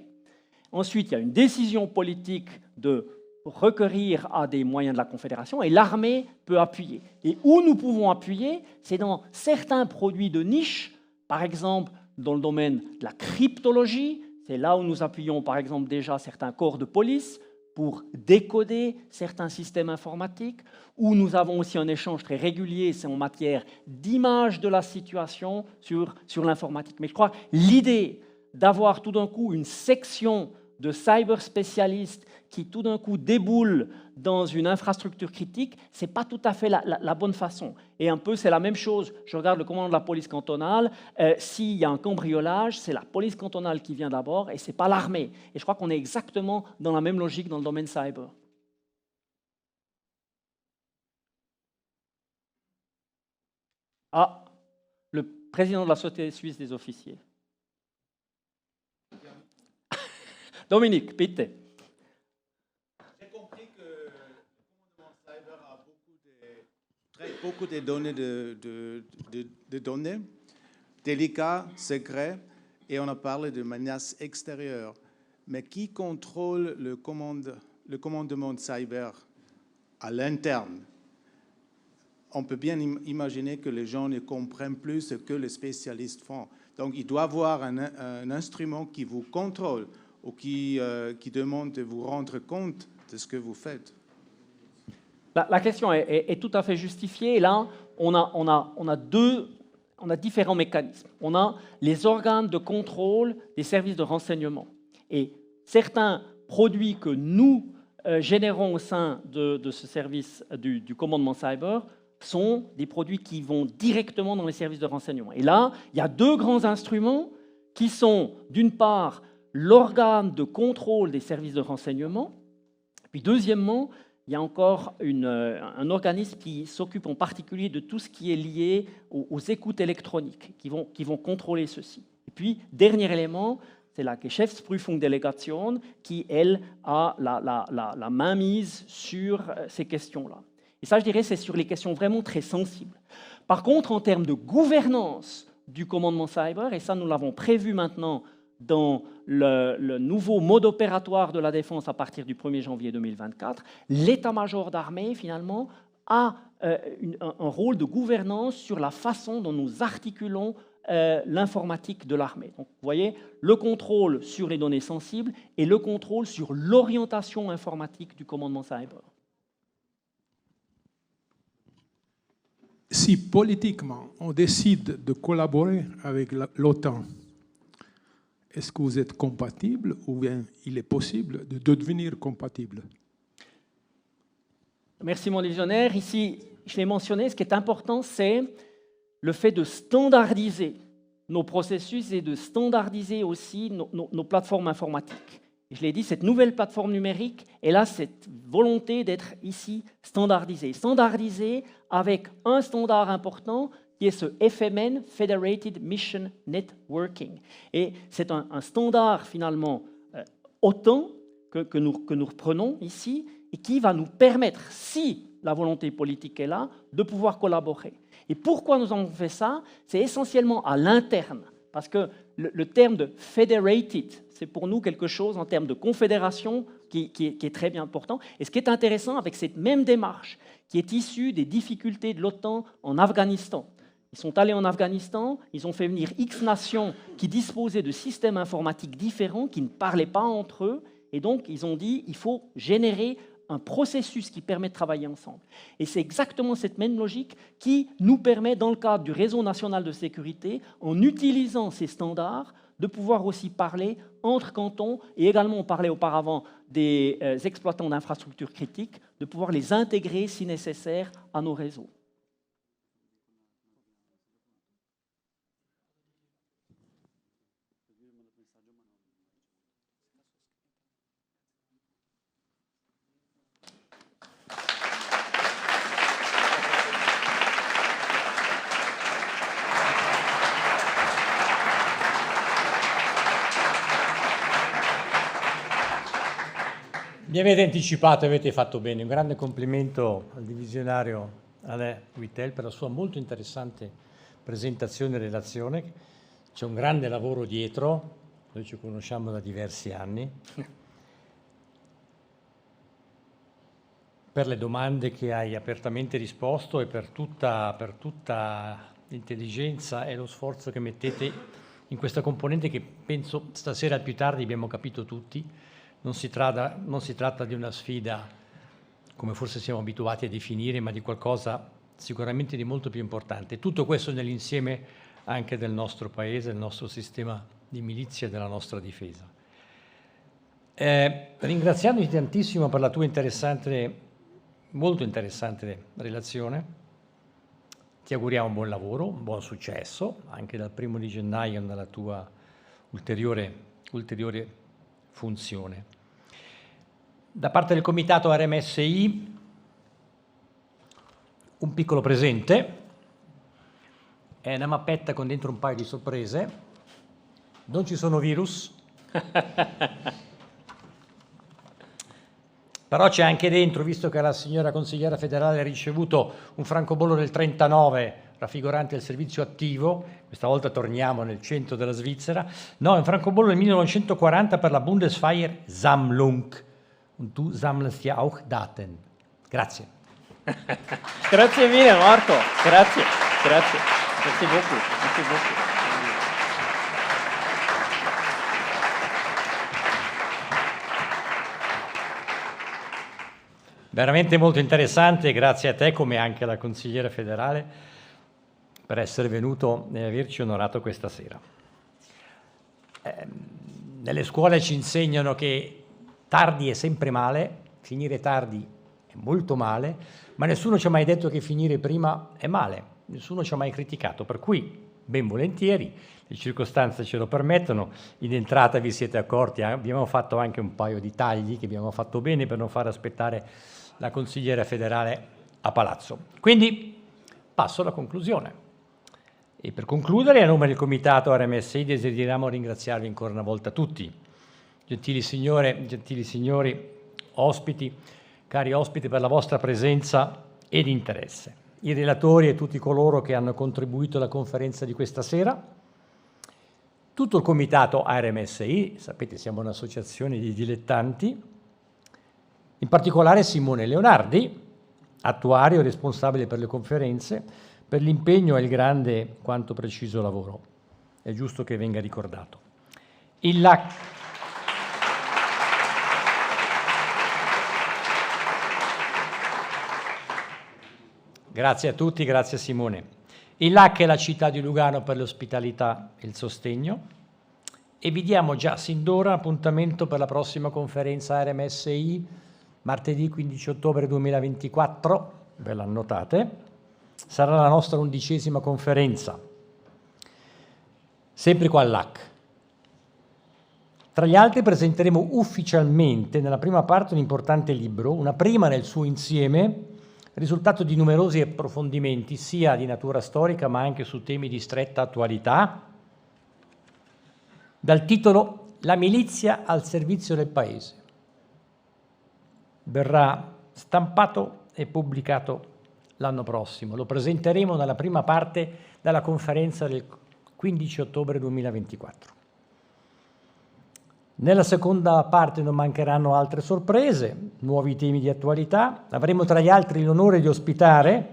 Ensuite, il y a une décision politique de recourir à des moyens de la Confédération et l'armée peut appuyer. Et où nous pouvons appuyer, c'est dans certains produits de niche, par exemple dans le domaine de la cryptologie. C'est là où nous appuyons par exemple déjà certains corps de police pour décoder certains systèmes informatiques, où nous avons aussi un échange très régulier, c'est en matière d'image de la situation sur l'informatique. Mais je crois que l'idée d'avoir tout d'un coup une section de cyber-spécialistes qui tout d'un coup déboulent dans une infrastructure critique, ce n'est pas tout à fait la bonne façon. Et un peu, c'est la même chose. Je regarde le commandant de la police cantonale. S'il y a un cambriolage, c'est la police cantonale qui vient d'abord et ce n'est pas l'armée. Et je crois qu'on est exactement dans la même logique dans le domaine cyber. Ah, le président de la Société suisse des officiers. Dominique, bitte. J'ai compris que le commandement cyber traite beaucoup de données, de données délicates, secrets, et on a parlé de menaces extérieures. Mais qui contrôle le commandement cyber à l'interne? On peut bien imaginer que les gens ne comprennent plus ce que les spécialistes font. Donc, il doit y avoir un instrument qui vous contrôle ou qui demande de vous rendre compte de ce que vous faites. La question est tout à fait justifiée. Et là, on a différents mécanismes. On a les organes de contrôle des services de renseignement. Et certains produits que nous générons au sein de ce service du commandement cyber sont des produits qui vont directement dans les services de renseignement. Et là, il y a deux grands instruments qui sont, d'une part, l'organe de contrôle des services de renseignement, puis deuxièmement, il y a encore un organisme qui s'occupe en particulier de tout ce qui est lié aux écoutes électroniques, qui vont contrôler ceci. Et puis, dernier élément, c'est la Geschäftsprüfungsdelegation qui, elle, a la mainmise sur ces questions-là. Et ça, je dirais, c'est sur les questions vraiment très sensibles. Par contre, en termes de gouvernance du commandement cyber, et ça, nous l'avons prévu maintenant dans le nouveau mode opératoire de la défense à partir du 1er janvier 2024, l'état-major d'armée, finalement, a un rôle de gouvernance sur la façon dont nous articulons l'informatique de l'armée. Donc, vous voyez, le contrôle sur les données sensibles et le contrôle sur l'orientation informatique du commandement cyber. Si politiquement on décide de collaborer avec l'OTAN, est-ce que vous êtes compatible ou bien il est possible de devenir compatible? Merci mon légionnaire. Ici, je l'ai mentionné, ce qui est important, c'est le fait de standardiser nos processus et de standardiser aussi nos plateformes informatiques. Et je l'ai dit, cette nouvelle plateforme numérique, elle a cette volonté d'être ici standardisée. Standardisée avec un standard important qui est ce FMN, Federated Mission Networking. Et c'est un standard finalement OTAN que nous reprenons ici et qui va nous permettre, si la volonté politique est là, de pouvoir collaborer. Et pourquoi nous avons fait ça? C'est essentiellement à l'interne, parce que le terme de federated, c'est pour nous quelque chose en termes de confédération qui est très bien important. Et ce qui est intéressant avec cette même démarche, qui est issue des difficultés de l'OTAN en Afghanistan. Ils sont allés en Afghanistan, ils ont fait venir X nations qui disposaient de systèmes informatiques différents, qui ne parlaient pas entre eux, et donc ils ont dit il faut générer un processus qui permet de travailler ensemble. Et c'est exactement cette même logique qui nous permet, dans le cadre du réseau national de sécurité, en utilisant ces standards, de pouvoir aussi parler entre cantons, et également on parlait auparavant des exploitants d'infrastructures critiques, de pouvoir les intégrer si nécessaire à nos réseaux. Mi avete anticipato, avete fatto bene. Un grande complimento al divisionario Alain Huitel per la sua molto interessante presentazione e relazione. c'è un grande lavoro dietro, noi ci conosciamo da diversi anni, per le domande che hai apertamente risposto e per tutta l'intelligenza e lo sforzo che mettete in questa componente che penso stasera più tardi abbiamo capito tutti. Non si tratta di una sfida come forse siamo abituati a definire, ma di qualcosa sicuramente di molto più importante. Tutto questo nell'insieme anche del nostro paese, del nostro sistema di milizia e della nostra difesa. Ringraziandoti tantissimo per la tua molto interessante relazione, ti auguriamo un buon lavoro, un buon successo, anche dal 1° di gennaio nella tua ulteriore funzione. Da parte del Comitato RMSI un piccolo presente, è una mappetta con dentro un paio di sorprese, non ci sono virus, però c'è anche dentro, visto che la signora consigliera federale ha ricevuto un francobollo del 39 raffigurante il servizio attivo, questa volta torniamo nel centro della Svizzera, no, è un francobollo del 1940 per la Bundeswehr Sammlung. Und du sammelst ja auch Daten. Grazie. Grazie mille Marco, grazie. Merci beaucoup. Veramente molto interessante, grazie a te come anche alla consigliera federale per essere venuto e averci onorato questa sera. Nelle scuole ci insegnano che tardi è sempre male, finire tardi è molto male, ma nessuno ci ha mai detto che finire prima è male, nessuno ci ha mai criticato, per cui ben volentieri, le circostanze ce lo permettono, in entrata vi siete accorti, abbiamo fatto anche un paio di tagli che abbiamo fatto bene per non far aspettare la consigliera federale a palazzo. Quindi passo alla conclusione. E per concludere, a nome del Comitato RMSI desideriamo ringraziarvi ancora una volta tutti, gentili signore, gentili signori, ospiti, cari ospiti, per la vostra presenza ed interesse. I relatori e tutti coloro che hanno contribuito alla conferenza di questa sera, tutto il Comitato RMSI, sapete siamo un'associazione di dilettanti, in particolare Simone Leonardi, attuario responsabile per le conferenze, per l'impegno e il grande quanto preciso lavoro. È giusto che venga ricordato. Grazie a tutti, grazie Simone. Il LAC è la città di Lugano per l'ospitalità e il sostegno e vi diamo già sin d'ora appuntamento per la prossima conferenza RMSI martedì 15 ottobre 2024, ve la annotate, sarà la nostra 11ª conferenza, sempre qua al LAC. Tra gli altri presenteremo ufficialmente nella prima parte un importante libro, una prima nel suo insieme, risultato di numerosi approfondimenti sia di natura storica ma anche su temi di stretta attualità, dal titolo La milizia al servizio del Paese. Verrà stampato e pubblicato l'anno prossimo. Lo presenteremo nella prima parte della conferenza del 15 ottobre 2024. Nella seconda parte non mancheranno altre sorprese, nuovi temi di attualità. Avremo tra gli altri l'onore di ospitare,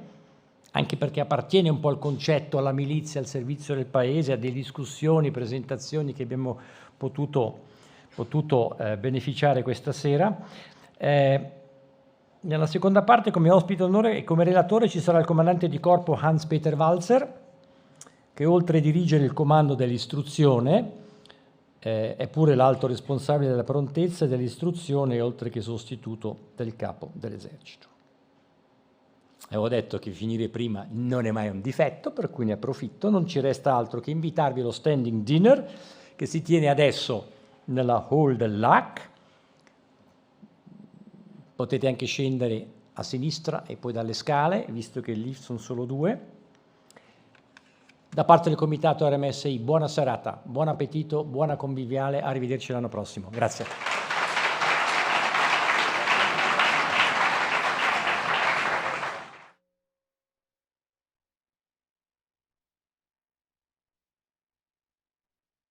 anche perché appartiene un po' al concetto, alla milizia, al servizio del Paese, a delle discussioni, presentazioni che abbiamo potuto beneficiare questa sera. Nella seconda parte come ospite d'onore e come relatore ci sarà il comandante di corpo Hans-Peter Walzer, che oltre a dirigere il comando dell'istruzione è pure l'alto responsabile della prontezza e dell'istruzione, oltre che sostituto del capo dell'esercito. Avevo detto che finire prima non è mai un difetto, per cui ne approfitto. Non ci resta altro che invitarvi allo standing dinner che si tiene adesso nella hall del LAC. Potete anche scendere a sinistra e poi dalle scale, visto che i lift sono solo 2. Da parte del Comitato RMSI, buona serata, buon appetito, buona conviviale, arrivederci l'anno prossimo. Grazie.